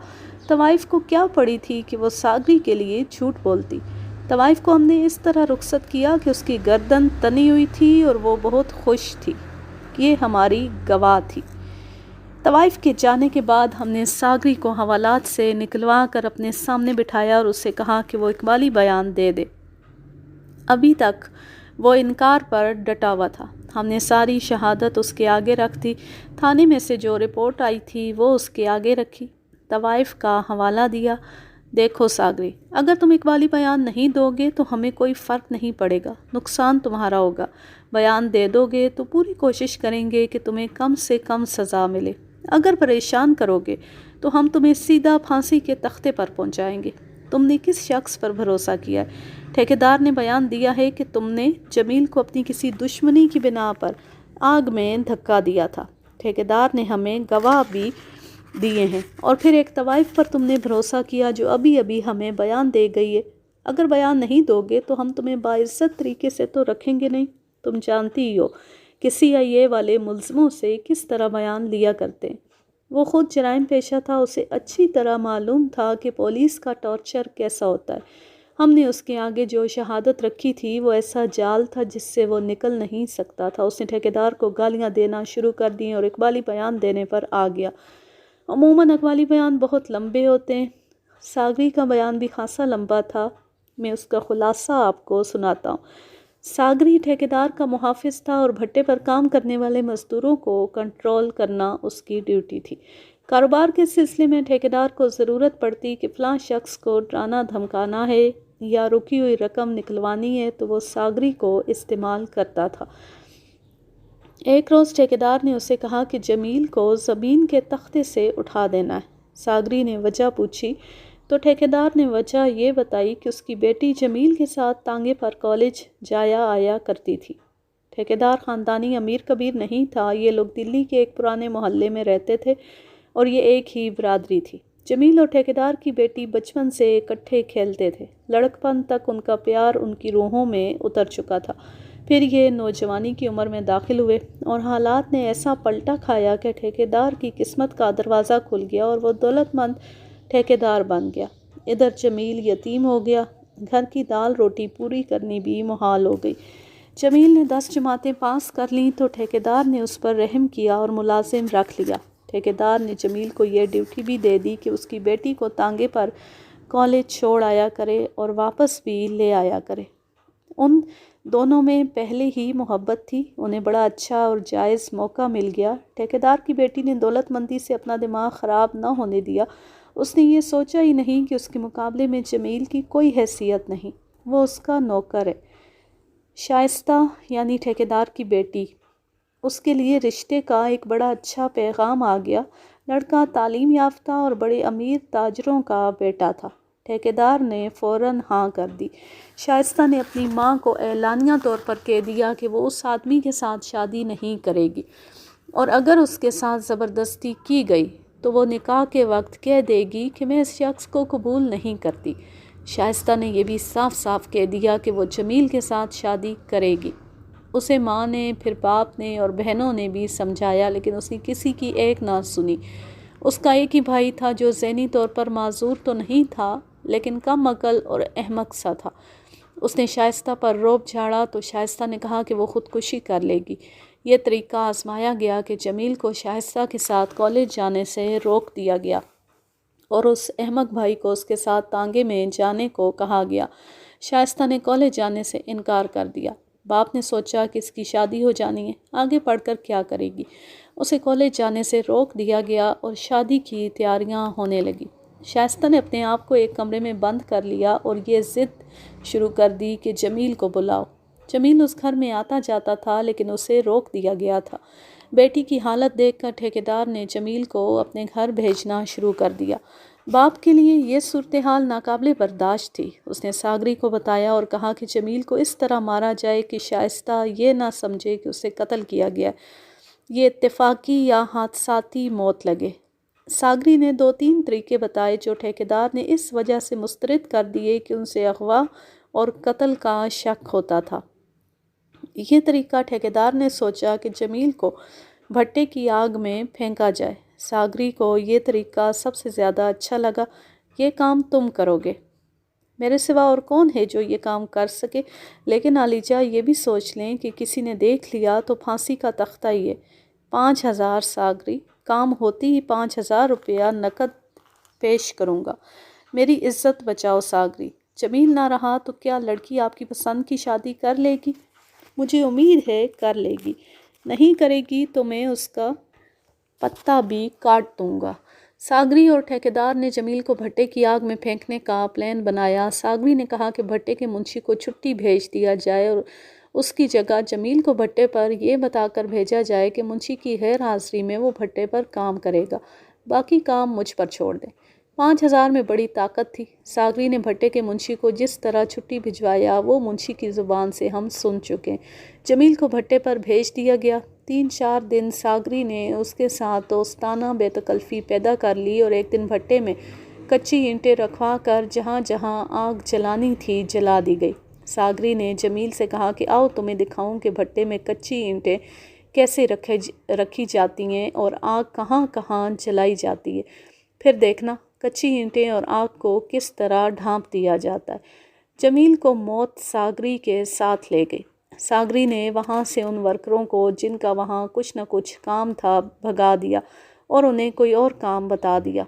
A: طوائف کو کیا پڑی تھی کہ وہ ساگری کے لیے جھوٹ بولتی؟ طوائف کو ہم نے اس طرح رخصت کیا کہ اس کی گردن تنی ہوئی تھی اور وہ بہت خوش تھی۔ یہ ہماری گواہ تھی۔ طوائف کے جانے کے بعد ہم نے ساگری کو حوالات سے نکلوا کر اپنے سامنے بٹھایا اور اسے کہا کہ وہ اقبالی بیان دے دے۔ ابھی تک وہ انکار پر ڈٹا ہوا تھا۔ ہم نے ساری شہادت اس کے آگے رکھ دی۔ تھانے میں سے جو رپورٹ آئی تھی وہ اس کے آگے رکھی۔ طوائف کا حوالہ دیا۔ دیکھو ساگری، اگر تم اقبالی بیان نہیں دو گے تو ہمیں کوئی فرق نہیں پڑے گا، نقصان تمہارا ہوگا۔ بیان دے دو گے تو پوری کوشش کریں گے کہ تمہیں کم سے کم سزا ملے۔ اگر پریشان کرو گے تو ہم تمہیں سیدھا پھانسی کے تختے پر پہنچائیں گے۔ تم نے کس شخص پر بھروسہ کیا ہے؟ ٹھیکیدار نے بیان دیا ہے کہ تم نے جمیل کو اپنی کسی دشمنی کی بنا پر آگ میں دھکا دیا تھا۔ ٹھیکیدار نے ہمیں گواہ بھی دیے ہیں، اور پھر ایک طوائف پر تم نے بھروسہ کیا جو ابھی ابھی ہمیں بیان دے گئی ہے۔ اگر بیان نہیں دو گے تو ہم تمہیں باعزت طریقے سے تو رکھیں گے نہیں۔ تم جانتی ہی ہو کہ CIA والے ملزموں سے کس طرح بیان لیا کرتے ہیں۔ وہ خود جرائم پیشہ تھا، اسے اچھی طرح معلوم تھا کہ پولیس کا ٹارچر کیسا ہوتا ہے۔ ہم نے اس کے آگے جو شہادت رکھی تھی وہ ایسا جال تھا جس سے وہ نکل نہیں سکتا تھا۔ اس نے ٹھیکیدار کو گالیاں دینا شروع کر دیں اور اقبالی بیان دینے پر آ گیا۔ عموماً اقبالی بیان بہت لمبے ہوتے ہیں۔ ساگری کا بیان بھی خاصا لمبا تھا۔ میں اس کا خلاصہ آپ کو سناتا ہوں۔ ساگری ٹھیکیدار کا محافظ تھا اور بھٹے پر کام کرنے والے مزدوروں کو کنٹرول کرنا اس کی ڈیوٹی تھی۔ کاروبار کے سلسلے میں ٹھیکیدار کو ضرورت پڑتی کہ فلاں شخص کو ڈرانا دھمکانا ہے یا رکی ہوئی رقم نکلوانی ہے تو وہ ساگری کو استعمال کرتا تھا۔ ایک روز ٹھیکیدار نے اسے کہا کہ جمیل کو زمین کے تختے سے اٹھا دینا ہے۔ ساگری نے وجہ پوچھی تو ٹھیکیدار نے وجہ یہ بتائی کہ اس کی بیٹی جمیل کے ساتھ تانگے پر کالج جایا آیا کرتی تھی۔ ٹھیکیدار خاندانی امیر کبیر نہیں تھا، یہ لوگ دلی کے ایک پرانے محلے میں رہتے تھے اور یہ ایک ہی برادری تھی۔ جمیل اور ٹھیکیدار کی بیٹی بچپن سے اکٹھے کھیلتے تھے، لڑکپن تک ان کا پیار ان کی روحوں میں اتر چکا تھا۔ پھر یہ نوجوانی کی عمر میں داخل ہوئے اور حالات نے ایسا پلٹا کھایا کہ ٹھیکیدار کی قسمت کا دروازہ کھل گیا اور وہ دولت مند ٹھیکیدار بن گیا۔ ادھر جمیل یتیم ہو گیا، گھر کی دال روٹی پوری کرنی بھی محال ہو گئی۔ جمیل نے 10 جماعتیں پاس کر لیں تو ٹھیکیدار نے اس پر رحم کیا اور ملازم رکھ لیا۔ ٹھیکیدار نے جمیل کو یہ ڈیوٹی بھی دے دی کہ اس کی بیٹی کو تانگے پر کالج چھوڑ آیا کرے اور واپس بھی لے آیا کرے۔ ان دونوں میں پہلے ہی محبت تھی، انہیں بڑا اچھا اور جائز موقع مل گیا۔ ٹھیکیدار کی بیٹی نے دولت مندی سے اپنا دماغ خراب نہ ہونے دیا۔ اس نے یہ سوچا ہی نہیں کہ اس کے مقابلے میں جمیل کی کوئی حیثیت نہیں، وہ اس کا نوکر ہے۔ شائستہ یعنی ٹھیکیدار کی بیٹی، اس کے لیے رشتے کا ایک بڑا اچھا پیغام آ گیا۔ لڑکا تعلیم یافتہ اور بڑے امیر تاجروں کا بیٹا تھا۔ ٹھیکیدار نے فوراً ہاں کر دی۔ شائستہ نے اپنی ماں کو اعلانیہ طور پر کہہ دیا کہ وہ اس آدمی کے ساتھ شادی نہیں کرے گی، اور اگر اس کے ساتھ زبردستی کی گئی تو وہ نکاح کے وقت کہہ دے گی کہ میں اس شخص کو قبول نہیں کرتی۔ شائستہ نے یہ بھی صاف صاف کہہ دیا کہ وہ جمیل کے ساتھ شادی کرے گی۔ اسے ماں نے، پھر باپ نے اور بہنوں نے بھی سمجھایا، لیکن اس نے کسی کی ایک نہ سنی۔ اس کا ایک ہی بھائی تھا جو ذہنی طور پر معذور تو نہیں تھا لیکن کم عقل اور احمق سا تھا۔ اس نے شائستہ پر رعب جھاڑا تو شائستہ نے کہا کہ وہ خودکشی کر لے گی۔ یہ طریقہ آزمایا گیا کہ جمیل کو شائستہ کے ساتھ کالج جانے سے روک دیا گیا اور اس احمق بھائی کو اس کے ساتھ تانگے میں جانے کو کہا گیا۔ شائستہ نے کالج جانے سے انکار کر دیا۔ باپ نے سوچا کہ اس کی شادی ہو جانی ہے، آگے پڑھ کر کیا کرے گی۔ اسے کالج جانے سے روک دیا گیا اور شادی کی تیاریاں ہونے لگی۔ شائستہ نے اپنے آپ کو ایک کمرے میں بند کر لیا اور یہ ضد شروع کر دی کہ جمیل کو بلاؤ۔ جمیل اس گھر میں آتا جاتا تھا لیکن اسے روک دیا گیا تھا۔ بیٹی کی حالت دیکھ کر ٹھیکیدار نے جمیل کو اپنے گھر بھیجنا شروع کر دیا۔ باپ کے لیے یہ صورتحال ناقابل برداشت تھی۔ اس نے ساگری کو بتایا اور کہا کہ جمیل کو اس طرح مارا جائے کہ شائستہ یہ نہ سمجھے کہ اسے قتل کیا گیا، یہ اتفاقی یا حادثاتی موت لگے۔ ساگری نے 2-3 طریقے بتائے جو ٹھیکیدار نے اس وجہ سے مسترد کر دیے کہ ان سے اغوا اور قتل کا شک ہوتا تھا۔ یہ طریقہ ٹھیکیدار نے سوچا کہ جمیل کو بھٹے کی آگ میں پھینکا جائے۔ ساگری کو یہ طریقہ سب سے زیادہ اچھا لگا۔ یہ کام تم کرو گے، میرے سوا اور کون ہے جو یہ کام کر سکے؟ لیکن عالیجا یہ بھی سوچ لیں کہ کسی نے دیکھ لیا تو پھانسی کا تختہ ہی ہے۔ 5,000 ساگری، کام ہوتی ہی 5,000 روپیہ نقد پیش کروں گا۔ میری عزت بچاؤ ساگری۔ جمیل نہ رہا تو کیا لڑکی آپ کی پسند کی شادی کر لے گی؟ مجھے امید ہے کر لے گی، نہیں کرے گی تو میں اس کا پتا بھی کاٹ دوں گا۔ ساگری اور ٹھیکیدار نے جمیل کو بھٹے کی آگ میں پھینکنے کا پلان بنایا۔ ساگری نے کہا کہ بھٹے کے منشی کو چھٹی بھیج دیا جائے اور اس کی جگہ جمیل کو بھٹے پر یہ بتا کر بھیجا جائے کہ منشی کی غیر حاضری میں وہ بھٹے پر کام کرے گا، باقی کام مجھ پر چھوڑ دیں۔ 5,000 میں بڑی طاقت تھی۔ ساگری نے بھٹے کے منشی کو جس طرح چھٹی بھجوایا وہ منشی کی زبان سے ہم سن چکے۔ جمیل کو بھٹے پر بھیج دیا گیا۔ 3-4 دن ساگری نے اس کے ساتھ دوستانہ بے تکلفی پیدا کر لی اور ایک دن بھٹے میں کچی اینٹیں رکھوا کر جہاں جہاں آگ جلانی تھی جلا دی گئی۔ ساگری نے جمیل سے کہا کہ آؤ تمہیں دکھاؤں کہ بھٹے میں کچی اینٹیں کیسے رکھی جاتی ہیں اور آگ کہاں کہاں جلائی جاتی ہے، پھر دیکھنا کچی اینٹیں اور آگ کو کس طرح ڈھانپ دیا جاتا ہے۔ جمیل کو موت ساگری کے ساتھ لے گئی۔ ساگری نے وہاں سے ان ورکروں کو جن کا وہاں کچھ نہ کچھ کام تھا بھگا دیا اور انہیں کوئی اور کام بتا دیا۔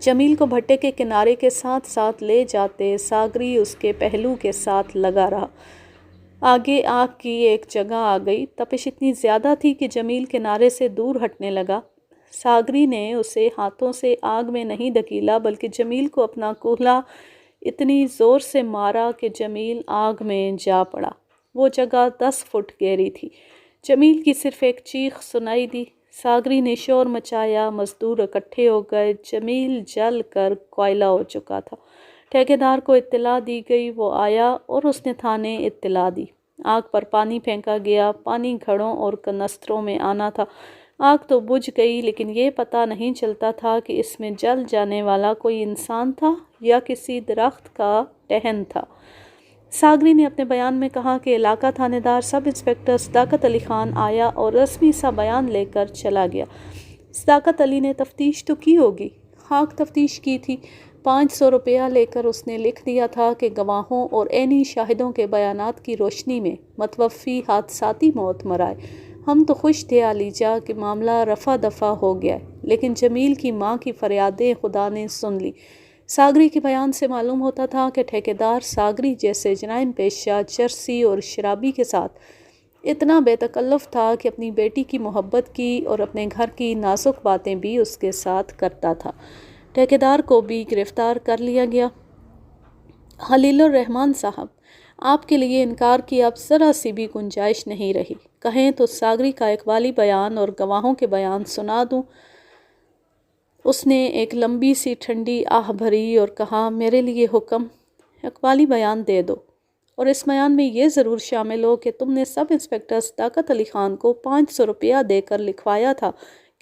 A: جمیل کو بھٹے کے کنارے کے ساتھ ساتھ لے جاتے ساگری اس کے پہلو کے ساتھ لگا رہا۔ آگے آگ کی ایک جگہ آ گئی، تپش اتنی زیادہ تھی کہ جمیل کنارے سے دور ہٹنے لگا۔ ساگری نے اسے ہاتھوں سے آگ میں نہیں دھکیلا بلکہ جمیل کو اپنا کولہا اتنی زور سے مارا کہ جمیل آگ میں جا پڑا۔ وہ جگہ 10 فٹ گہری تھی۔ جمیل کی صرف ایک چیخ سنائی دی۔ ساگری نے شور مچایا، مزدور اکٹھے ہو گئے۔ جمیل جل کر کوئلہ ہو چکا تھا۔ ٹھیکیدار کو اطلاع دی گئی، وہ آیا اور اس نے تھانے اطلاع دی۔ آگ پر پانی پھینکا گیا۔ پانی گھڑوں اور کنستروں میں آنا تھا۔ آگ تو بجھ گئی لیکن یہ پتہ نہیں چلتا تھا کہ اس میں جل جانے والا کوئی انسان تھا یا کسی درخت کا ٹہن تھا۔ ساگری نے اپنے بیان میں کہا کہ علاقہ تھانے دار سب انسپکٹر صداقت علی خان آیا اور رسمی سا بیان لے کر چلا گیا۔ صداقت علی نے تفتیش تو کی ہوگی؟ خاک تفتیش کی تھی۔ 500 روپیہ لے کر اس نے لکھ دیا تھا کہ گواہوں اور عینی شاہدوں کے بیانات کی روشنی میں متوفی حادثاتی موت مرائے۔ ہم تو خوش تھے عالیجا کہ معاملہ رفع دفع ہو گیا ہے، لیکن جمیل کی ماں کی فریادیں خدا نے سن لی۔ ساگری کے بیان سے معلوم ہوتا تھا کہ ٹھیکیدار ساگری جیسے جرائم پیشہ چرسی اور شرابی کے ساتھ اتنا بے تکلف تھا کہ اپنی بیٹی کی محبت کی اور اپنے گھر کی نازک باتیں بھی اس کے ساتھ کرتا تھا۔ ٹھیکیدار کو بھی گرفتار کر لیا گیا۔ خلیل الرحمن صاحب، آپ کے لیے انکار کی اب ذرا سی بھی گنجائش نہیں رہی۔ کہیں تو ساگری کا اقبالی بیان اور گواہوں کے بیان سنا دوں۔ اس نے ایک لمبی سی ٹھنڈی آہ بھری اور کہا، میرے لیے حکم، اقبالی بیان دے دو، اور اس بیان میں یہ ضرور شامل ہو کہ تم نے سب انسپکٹر صداقت علی خان کو 500 روپیہ دے کر لکھوایا تھا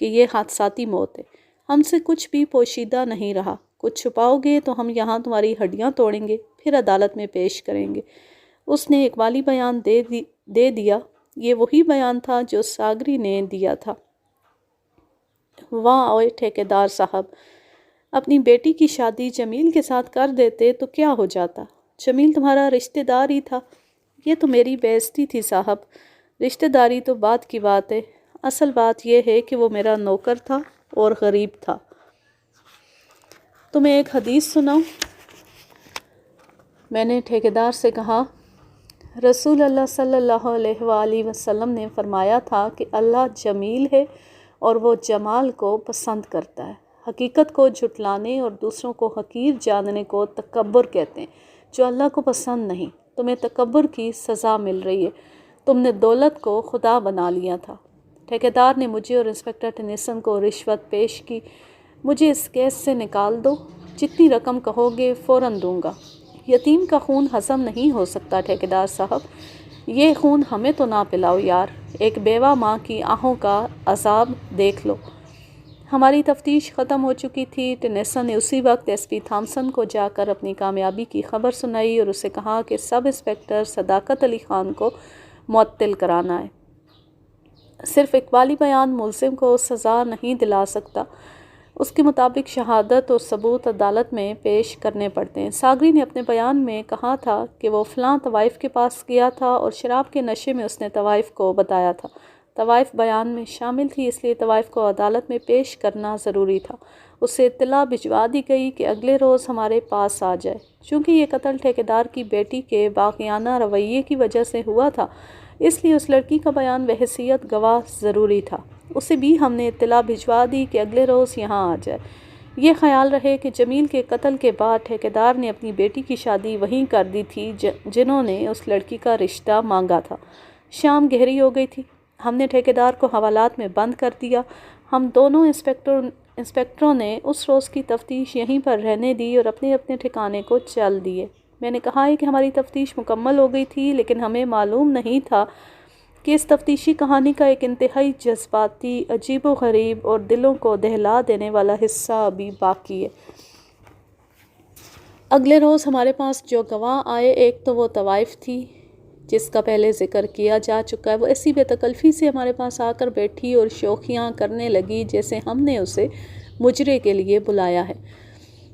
A: کہ یہ حادثاتی موت ہے۔ ہم سے کچھ بھی پوشیدہ نہیں رہا۔ کچھ چھپاؤ گے تو ہم یہاں تمہاری ہڈیاں توڑیں گے، پھر عدالت میں پیش کریں گے۔ اس نے اقبالی بیان دے دیا۔ یہ وہی بیان تھا جو ساگری نے دیا تھا۔ واہ اوئے ٹھیکیدار صاحب، اپنی بیٹی کی شادی جمیل کے ساتھ کر دیتے تو کیا ہو جاتا؟ جمیل تمہارا رشتہ دار ہی تھا۔ یہ تو میری بے عزتی تھی صاحب۔ رشتہ داری تو بعد کی بات ہے، اصل بات یہ ہے کہ وہ میرا نوکر تھا اور غریب تھا۔ تمہیں ایک حدیث سناؤں؟ میں نے ٹھیکیدار سے کہا، رسول اللہ صلی اللہ علیہ وآلہ وسلم نے فرمایا تھا کہ اللہ جمیل ہے اور وہ جمال کو پسند کرتا ہے۔ حقیقت کو جھٹلانے اور دوسروں کو حقیر جاننے کو تکبر کہتے ہیں، جو اللہ کو پسند نہیں۔ تمہیں تکبر کی سزا مل رہی ہے، تم نے دولت کو خدا بنا لیا تھا۔ ٹھیکیدار نے مجھے اور انسپکٹر ٹینیسن کو رشوت پیش کی۔ مجھے اس کیس سے نکال دو، جتنی رقم کہو گے فوراً دوں گا۔ یتیم کا خون ہضم نہیں ہو سکتا ٹھیکیدار صاحب، یہ خون ہمیں تو نہ پلاؤ یار، ایک بیوہ ماں کی آہوں کا عذاب دیکھ لو۔ ہماری تفتیش ختم ہو چکی تھی۔ ٹینیسن نے اسی وقت ایس پی تھامسن کو جا کر اپنی کامیابی کی خبر سنائی اور اسے کہا کہ سب انسپکٹر صداقت علی خان کو معطل کرانا ہے۔ صرف اقبالی بیان ملزم کو سزا نہیں دلا سکتا، اس کے مطابق شہادت اور ثبوت عدالت میں پیش کرنے پڑتے ہیں۔ ساگری نے اپنے بیان میں کہا تھا کہ وہ فلاں طوائف کے پاس گیا تھا اور شراب کے نشے میں اس نے طوائف کو بتایا تھا۔ طوائف بیان میں شامل تھی، اس لیے طوائف کو عدالت میں پیش کرنا ضروری تھا۔ اسے اطلاع بھجوا دی گئی کہ اگلے روز ہمارے پاس آ جائے۔ چونکہ یہ قتل ٹھیکیدار کی بیٹی کے باغیانہ رویے کی وجہ سے ہوا تھا، اس لیے اس لڑکی کا بیان بحیثیت گواہ ضروری تھا۔ اسے بھی ہم نے اطلاع بھجوا دی کہ اگلے روز یہاں آ جائے۔ یہ خیال رہے کہ جمیل کے قتل کے بعد ٹھیکیدار نے اپنی بیٹی کی شادی وہیں کر دی تھی جنہوں نے اس لڑکی کا رشتہ مانگا تھا۔ شام گہری ہو گئی تھی، ہم نے ٹھیکیدار کو حوالات میں بند کر دیا۔ ہم دونوں انسپکٹروں نے اس روز کی تفتیش یہیں پر رہنے دی اور اپنے اپنے ٹھکانے کو چل دیے۔ میں نے کہا ہے کہ ہماری تفتیش مکمل ہو گئی تھی، لیکن ہمیں معلوم نہیں تھا کہ اس تفتیشی کہانی کا ایک انتہائی جذباتی، عجیب و غریب اور دلوں کو دہلا دینے والا حصہ ابھی باقی ہے۔ اگلے روز ہمارے پاس جو گواہ آئے، ایک تو وہ طوائف تھی جس کا پہلے ذکر کیا جا چکا ہے۔ وہ ایسی بے تکلفی سے ہمارے پاس آ کر بیٹھی اور شوخیاں کرنے لگی جیسے ہم نے اسے مجرے کے لیے بلایا ہے۔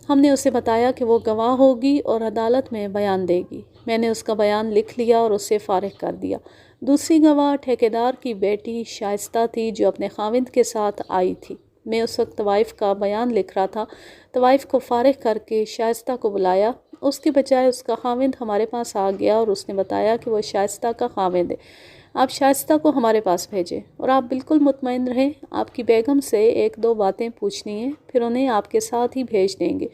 A: ہم نے اسے بتایا کہ وہ گواہ ہوگی اور عدالت میں بیان دے گی۔ میں نے اس کا بیان لکھ لیا اور اسے فارغ کر دیا۔ دوسری گواہ ٹھیکیدار کی بیٹی شائستہ تھی جو اپنے خاوند کے ساتھ آئی تھی۔ میں اس وقت طوائف کا بیان لکھ رہا تھا۔ طوائف کو فارغ کر کے شائستہ کو بلایا، اس کے بجائے اس کا خاوند ہمارے پاس آ گیا اور اس نے بتایا کہ وہ شائستہ کا خاوند ہے۔ آپ شائستہ کو ہمارے پاس بھیجیں اور آپ بالکل مطمئن رہیں، آپ کی بیگم سے ایک دو باتیں پوچھنی ہیں، پھر انہیں آپ کے ساتھ ہی بھیج دیں گے۔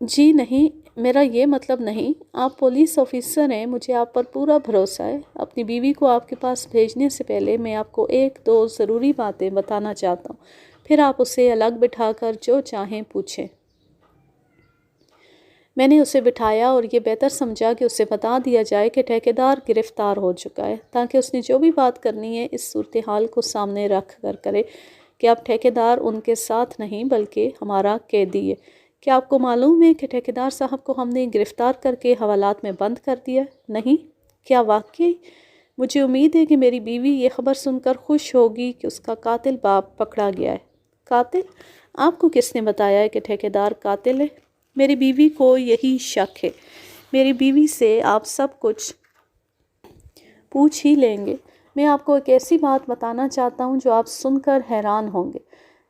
A: جی نہیں، میرا یہ مطلب نہیں، آپ پولیس آفیسر ہیں، مجھے آپ پر پورا بھروسہ ہے۔ اپنی بیوی کو آپ کے پاس بھیجنے سے پہلے میں آپ کو ایک دو ضروری باتیں بتانا چاہتا ہوں، پھر آپ اسے الگ بٹھا کر جو چاہیں پوچھیں۔ میں نے اسے بٹھایا اور یہ بہتر سمجھا کہ اسے بتا دیا جائے کہ ٹھیکیدار گرفتار ہو چکا ہے، تاکہ اس نے جو بھی بات کرنی ہے اس صورتحال کو سامنے رکھ کر کرے کہ اب ٹھیکیدار ان کے ساتھ نہیں بلکہ ہمارا قیدی ہے۔ کیا آپ کو معلوم ہے کہ ٹھیکیدار صاحب کو ہم نے گرفتار کر کے حوالات میں بند کر دیا؟ نہیں؟ کیا واقعی؟ مجھے امید ہے کہ میری بیوی یہ خبر سن کر خوش ہوگی کہ اس کا قاتل باپ پکڑا گیا ہے۔ قاتل؟ آپ کو کس نے بتایا ہے کہ ٹھیکیدار قاتل ہے؟ میری بیوی کو یہی شک ہے۔ میری بیوی سے آپ سب کچھ پوچھ ہی لیں گے۔ میں آپ کو ایک ایسی بات بتانا چاہتا ہوں جو آپ سن کر حیران ہوں گے۔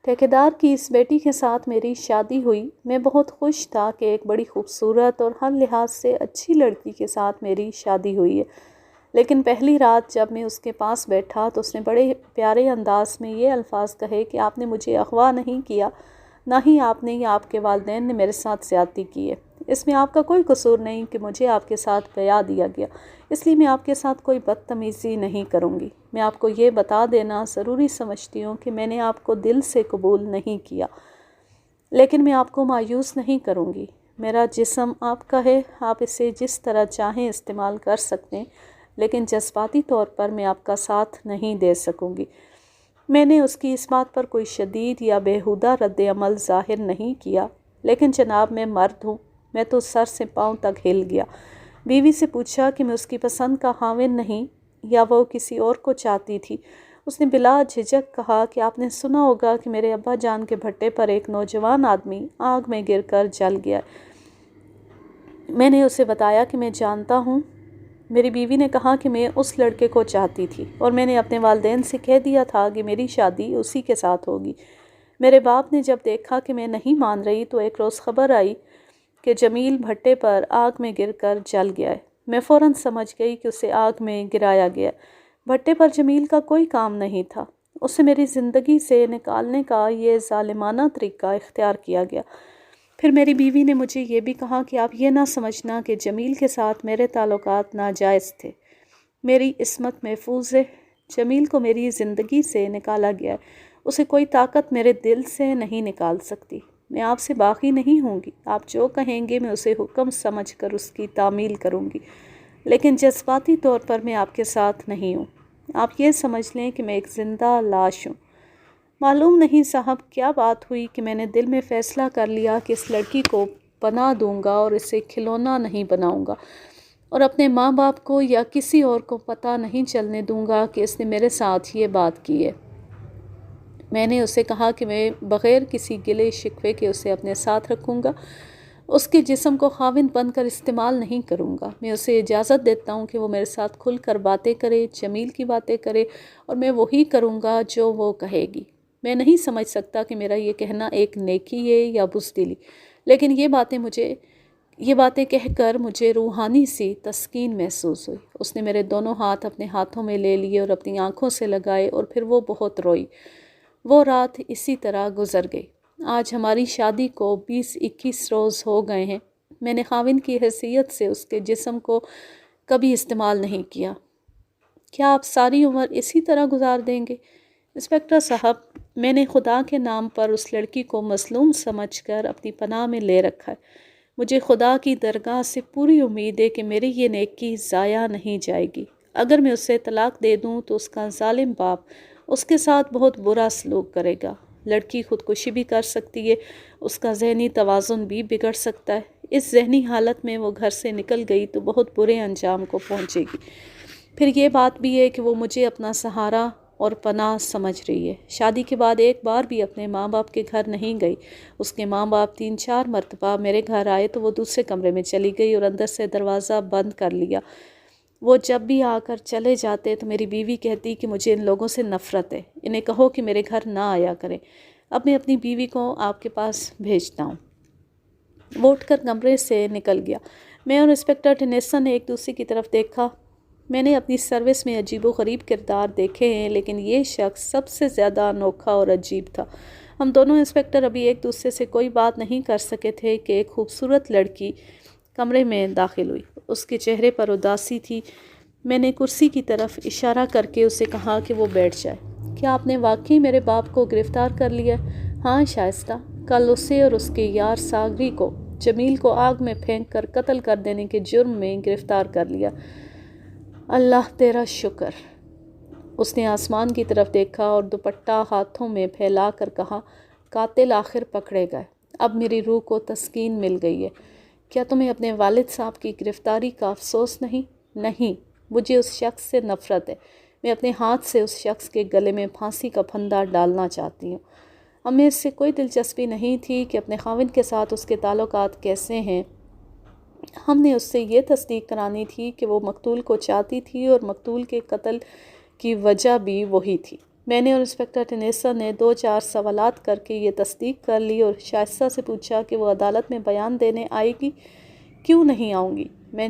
A: ٹھیکیدار کی اس بیٹی کے ساتھ میری شادی ہوئی۔ میں بہت خوش تھا کہ ایک بڑی خوبصورت اور ہر لحاظ سے اچھی لڑکی کے ساتھ میری شادی ہوئی ہے، لیکن پہلی رات جب میں اس کے پاس بیٹھا تو اس نے بڑے پیارے انداز میں یہ الفاظ کہے کہ آپ نے مجھے اغوا نہیں کیا، نہ ہی آپ نے یا آپ کے والدین نے میرے ساتھ زیادتی کی ہے۔ اس میں آپ کا کوئی قصور نہیں کہ مجھے آپ کے ساتھ بیاہ دیا گیا، اس لیے میں آپ کے ساتھ کوئی بدتمیزی نہیں کروں گی۔ میں آپ کو یہ بتا دینا ضروری سمجھتی ہوں کہ میں نے آپ کو دل سے قبول نہیں کیا، لیکن میں آپ کو مایوس نہیں کروں گی۔ میرا جسم آپ کا ہے، آپ اسے جس طرح چاہیں استعمال کر سکتے ہیں، لیکن جذباتی طور پر میں آپ کا ساتھ نہیں دے سکوں گی۔ میں نے اس کی اس بات پر کوئی شدید یا بیہودہ رد عمل ظاہر نہیں کیا، لیکن جناب میں مرد ہوں۔ میں تو سر سے پاؤں تک ہل گیا۔ بیوی سے پوچھا کہ میں اس کی پسند کا خاوند نہیں یا وہ کسی اور کو چاہتی تھی۔ اس نے بلا جھجک کہا کہ آپ نے سنا ہوگا کہ میرے ابا جان کے بھٹے پر ایک نوجوان آدمی آگ میں گر کر جل گیا۔ میں نے اسے بتایا کہ میں جانتا ہوں۔ میری بیوی نے کہا کہ میں اس لڑکے کو چاہتی تھی اور میں نے اپنے والدین سے کہہ دیا تھا کہ میری شادی اسی کے ساتھ ہوگی۔ میرے باپ نے جب دیکھا کہ میں نہیں مان رہی تو ایک روز خبر آئی کہ جمیل بھٹے پر آگ میں گر کر جل گیا ہے۔ میں فوراً سمجھ گئی کہ اسے آگ میں گرایا گیا۔ بھٹے پر جمیل کا کوئی کام نہیں تھا۔ اسے میری زندگی سے نکالنے کا یہ ظالمانہ طریقہ اختیار کیا گیا۔ پھر میری بیوی نے مجھے یہ بھی کہا کہ آپ یہ نہ سمجھنا کہ جمیل کے ساتھ میرے تعلقات ناجائز تھے۔ میری عصمت محفوظ ہے۔ جمیل کو میری زندگی سے نکالا گیا ہے۔ اسے کوئی طاقت میرے دل سے نہیں نکال سکتی۔ میں آپ سے باقی نہیں ہوں گی۔ آپ جو کہیں گے میں اسے حکم سمجھ کر اس کی تعمیل کروں گی، لیکن جذباتی طور پر میں آپ کے ساتھ نہیں ہوں۔ آپ یہ سمجھ لیں کہ میں ایک زندہ لاش ہوں۔ معلوم نہیں صاحب کیا بات ہوئی کہ میں نے دل میں فیصلہ کر لیا کہ اس لڑکی کو پناہ دوں گا اور اسے کھلونا نہیں بناؤں گا، اور اپنے ماں باپ کو یا کسی اور کو پتہ نہیں چلنے دوں گا کہ اس نے میرے ساتھ یہ بات کی ہے۔ میں نے اسے کہا کہ میں بغیر کسی گلے شکوے کے اسے اپنے ساتھ رکھوں گا، اس کے جسم کو خاوند بن کر استعمال نہیں کروں گا۔ میں اسے اجازت دیتا ہوں کہ وہ میرے ساتھ کھل کر باتیں کرے، جمیل کی باتیں کرے، اور میں وہی کروں گا جو وہ کہے گی۔ میں نہیں سمجھ سکتا کہ میرا یہ کہنا ایک نیکی ہے یا بزدلی، لیکن یہ باتیں کہہ کر مجھے روحانی سی تسکین محسوس ہوئی۔ اس نے میرے دونوں ہاتھ اپنے ہاتھوں میں لے لیے اور اپنی آنکھوں سے لگائے، اور پھر وہ بہت روئی۔ وہ رات اسی طرح گزر گئی۔ آج ہماری شادی کو 20-21 روز ہو گئے ہیں۔ میں نے خاوند کی حیثیت سے اس کے جسم کو کبھی استعمال نہیں کیا۔ کیا آپ ساری عمر اسی طرح گزار دیں گے؟ انسپکٹر صاحب، میں نے خدا کے نام پر اس لڑکی کو مظلوم سمجھ کر اپنی پناہ میں لے رکھا ہے۔ مجھے خدا کی درگاہ سے پوری امید ہے کہ میری یہ نیکی ضائع نہیں جائے گی۔ اگر میں اسے طلاق دے دوں تو اس کا ظالم باپ اس کے ساتھ بہت برا سلوک کرے گا۔ لڑکی خودکشی بھی کر سکتی ہے، اس کا ذہنی توازن بھی بگڑ سکتا ہے۔ اس ذہنی حالت میں وہ گھر سے نکل گئی تو بہت برے انجام کو پہنچے گی۔ پھر یہ بات بھی ہے کہ وہ مجھے اپنا سہارا اور پناہ سمجھ رہی ہے۔ شادی کے بعد ایک بار بھی اپنے ماں باپ کے گھر نہیں گئی۔ اس کے ماں باپ 3-4 مرتبہ میرے گھر آئے تو وہ دوسرے کمرے میں چلی گئی اور اندر سے دروازہ بند کر لیا۔ وہ جب بھی آ کر چلے جاتے تو میری بیوی کہتی کہ مجھے ان لوگوں سے نفرت ہے، انہیں کہو کہ میرے گھر نہ آیا کریں۔ اب میں اپنی بیوی کو آپ کے پاس بھیجتا ہوں۔ وہ اٹھ کر کمرے سے نکل گیا۔ میں اور انسپکٹر ٹینیسن نے ایک دوسرے کی طرف دیکھا۔ میں نے اپنی سروس میں عجیب و غریب کردار دیکھے ہیں، لیکن یہ شخص سب سے زیادہ انوکھا اور عجیب تھا۔ ہم دونوں انسپکٹر ابھی ایک دوسرے سے کوئی بات نہیں کر سکے تھے کہ ایک خوبصورت لڑکی کمرے میں داخل ہوئی۔ اس کے چہرے پر اداسی تھی۔ میں نے کرسی کی طرف اشارہ کر کے اسے کہا کہ وہ بیٹھ جائے۔ کیا آپ نے واقعی میرے باپ کو گرفتار کر لیا؟ ہاں شائستہ، کل اسے اور اس کے یار ساگری کو جمیل کو آگ میں پھینک کر قتل کر دینے کے جرم میں گرفتار کر لیا۔ اللہ تیرا شکر۔ اس نے آسمان کی طرف دیکھا اور دوپٹہ ہاتھوں میں پھیلا کر کہا، قاتل آخر پکڑے گئے۔ اب میری روح کو تسکین مل گئی ہے۔ کیا تمہیں اپنے والد صاحب کی گرفتاری کا افسوس نہیں؟ نہیں، مجھے اس شخص سے نفرت ہے۔ میں اپنے ہاتھ سے اس شخص کے گلے میں پھانسی کا پھندا ڈالنا چاہتی ہوں۔ ہمیں اس سے کوئی دلچسپی نہیں تھی کہ اپنے خاوند کے ساتھ اس کے تعلقات کیسے ہیں۔ ہم نے اس سے یہ تصدیق کرانی تھی کہ وہ مقتول کو چاہتی تھی اور مقتول کے قتل کی وجہ بھی وہی تھی۔ میں نے اور انسپکٹر ٹینیسن نے 2-4 سوالات کر کے یہ تصدیق کر لی اور شائستہ سے پوچھا کہ وہ عدالت میں بیان دینے آئے گی۔ کیوں نہیں آؤں گی؟ میں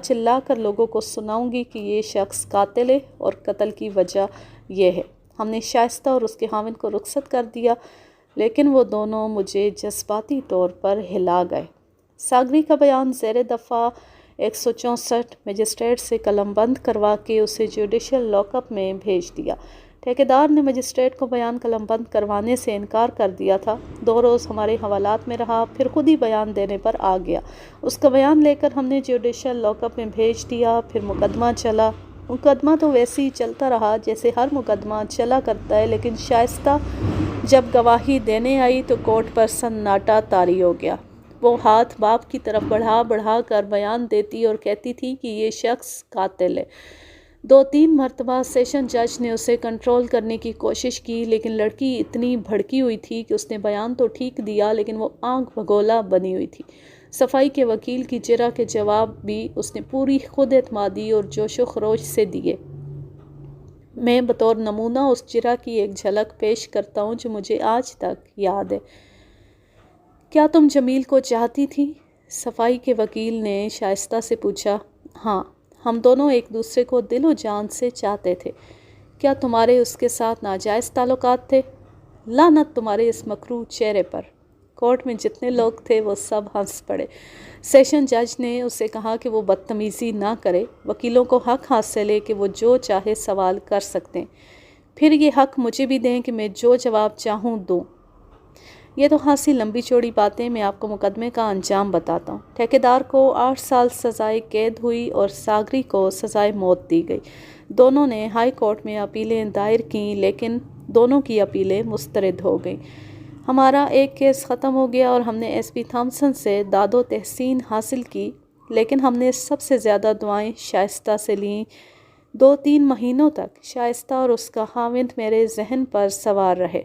A: چلا کر لوگوں کو سناؤں گی کہ یہ شخص قاتل ہے اور قتل کی وجہ یہ ہے۔ ہم نے شائستہ اور اس کے خاوند کو رخصت کر دیا، لیکن وہ دونوں مجھے جذباتی طور پر ہلا گئے۔ ساگری کا بیان زیر دفعہ 164 مجسٹریٹ سے قلم بند کروا کے اسے جوڈیشل لاک اپ میں بھیج دیا۔ ٹھیکیدار نے مجسٹریٹ کو بیان قلم بند کروانے سے انکار کر دیا تھا۔ 2 روز ہمارے حوالات میں رہا، پھر خود ہی بیان دینے پر آ گیا۔ اس کا بیان لے کر ہم نے جوڈیشل لاک اپ میں بھیج دیا۔ پھر مقدمہ چلا۔ مقدمہ تو ویسے ہی چلتا رہا جیسے ہر مقدمہ چلا کرتا ہے، لیکن شائستہ جب گواہی دینے آئی تو کورٹ پر سناٹا طاری ہو گیا۔ وہ ہاتھ باپ کی طرف بڑھا کر بیان دیتی اور کہتی تھی کہ یہ شخص قاتل ہے۔ 2-3 مرتبہ سیشن جج نے اسے کنٹرول کرنے کی کوشش کی، لیکن لڑکی اتنی بھڑکی ہوئی تھی کہ اس نے بیان تو ٹھیک دیا، لیکن وہ آنکھ بھگولا بنی ہوئی تھی۔ صفائی کے وکیل کی جرح کے جواب بھی اس نے پوری خود اعتمادی اور جوش و خروش سے دیے۔ میں بطور نمونہ اس جرح کی ایک جھلک پیش کرتا ہوں جو مجھے آج تک یاد ہے۔ کیا تم جمیل کو چاہتی تھی؟ صفائی کے وکیل نے شائستہ سے پوچھا۔ ہاں، ہم دونوں ایک دوسرے کو دل و جان سے چاہتے تھے۔ کیا تمہارے اس کے ساتھ ناجائز تعلقات تھے؟ لعنت تمہارے اس مکروہ چہرے پر۔ کورٹ میں جتنے لوگ تھے وہ سب ہنس پڑے۔ سیشن جج نے اسے کہا کہ وہ بدتمیزی نہ کرے، وکیلوں کو حق حاصل ہے کہ وہ جو چاہے سوال کر سکتے ہیں، پھر یہ حق مجھے بھی دیں کہ میں جو جواب چاہوں دوں۔ یہ تو خاصی لمبی چوڑی باتیں، میں آپ کو مقدمے کا انجام بتاتا ہوں۔ ٹھیکیدار کو 8 سال سزائے قید ہوئی اور ساگری کو سزائے موت دی گئی۔ دونوں نے ہائی کورٹ میں اپیلیں دائر کیں، لیکن دونوں کی اپیلیں مسترد ہو گئیں۔ ہمارا ایک کیس ختم ہو گیا اور ہم نے ایس پی تھامسن سے داد و تحسین حاصل کی، لیکن ہم نے سب سے زیادہ دعائیں شائستہ سے لیں۔ 2-3 مہینوں تک شائستہ اور اس کا خاوند میرے ذہن پر سوار رہے۔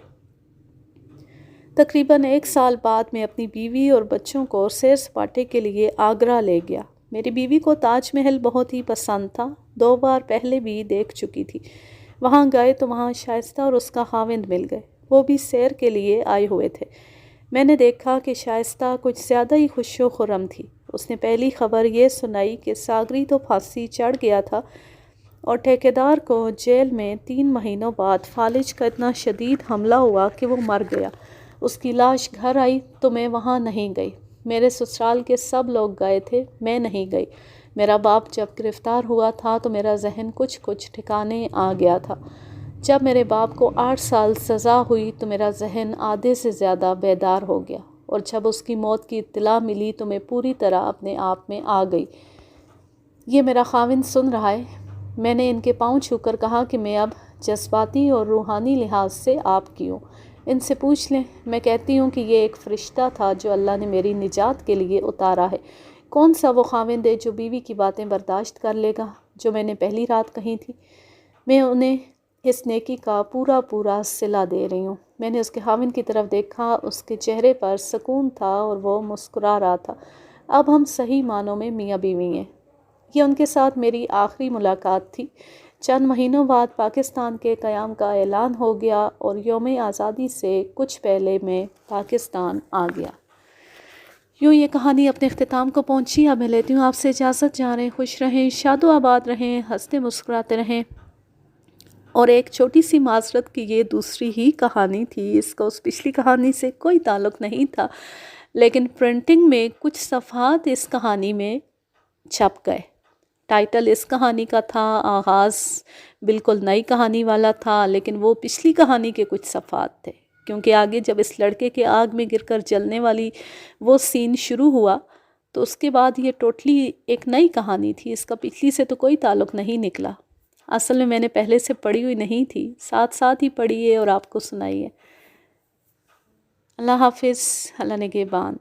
A: تقریباً 1 سال بعد میں اپنی بیوی اور بچوں کو سیر سپاٹے کے لیے آگرہ لے گیا۔ میری بیوی کو تاج محل بہت ہی پسند تھا، 2 بار پہلے بھی دیکھ چکی تھی۔ وہاں گئے تو وہاں شائستہ اور اس کا خاوند مل گئے، وہ بھی سیر کے لیے آئے ہوئے تھے۔ میں نے دیکھا کہ شائستہ کچھ زیادہ ہی خوش و خرم تھی۔ اس نے پہلی خبر یہ سنائی کہ ساگری تو پھانسی چڑھ گیا تھا اور ٹھیکیدار کو جیل میں 3 مہینوں بعد فالج کا اتنا شدید حملہ ہوا کہ وہ مر گیا۔ اس کی لاش گھر آئی تو میں وہاں نہیں گئی۔ میرے سسرال کے سب لوگ گئے تھے، میں نہیں گئی۔ میرا باپ جب گرفتار ہوا تھا تو میرا ذہن کچھ ٹھکانے آ گیا تھا۔ جب میرے باپ کو 8 سال سزا ہوئی تو میرا ذہن آدھے سے زیادہ بیدار ہو گیا، اور جب اس کی موت کی اطلاع ملی تو میں پوری طرح اپنے آپ میں آ گئی۔ یہ میرا خاوند سن رہا ہے۔ میں نے ان کے پاؤں چھو کر کہا کہ میں اب جذباتی اور روحانی لحاظ سے آپ کی ہوں، ان سے پوچھ لیں۔ میں کہتی ہوں کہ یہ ایک فرشتہ تھا جو اللہ نے میری نجات کے لیے اتارا ہے۔ کون سا وہ خاوند ہے جو بیوی کی باتیں برداشت کر لے گا جو میں نے پہلی رات کہی تھی؟ میں انہیں اس نیکی کا پورا صلہ دے رہی ہوں۔ میں نے اس کے خاوند کی طرف دیکھا، اس کے چہرے پر سکون تھا اور وہ مسکرا رہا تھا۔ اب ہم صحیح معنوں میں میاں بیوی ہیں۔ یہ ان کے ساتھ میری آخری ملاقات تھی۔ چند مہینوں بعد پاکستان کے قیام کا اعلان ہو گیا اور یوم آزادی سے کچھ پہلے میں پاکستان آ گیا۔ یوں یہ کہانی اپنے اختتام کو پہنچی۔ اب میں لیتی ہوں آپ سے اجازت۔ جا رہیں، خوش رہیں، شاد و آباد رہیں، ہنستے مسکراتے رہیں۔ اور ایک چھوٹی سی معذرت کہ یہ دوسری ہی کہانی تھی، اس کا اس پچھلی کہانی سے کوئی تعلق نہیں تھا، لیکن پرنٹنگ میں کچھ صفحات اس کہانی میں چھپ گئے۔ ٹائٹل اس کہانی کا تھا، آغاز بالکل نئی کہانی والا تھا، لیکن وہ پچھلی کہانی کے کچھ صفحات تھے، کیونکہ آگے جب اس لڑکے کے آگ میں گر کر جلنے والی وہ سین شروع ہوا تو اس کے بعد یہ ٹوٹلی ایک نئی کہانی تھی، اس کا پچھلی سے تو کوئی تعلق نہیں نکلا۔ اصل میں نے پہلے سے پڑھی ہوئی نہیں تھی، ساتھ ہی پڑھی ہے اور آپ کو سنائی ہے۔ اللہ حافظ، اللہ نگہبان۔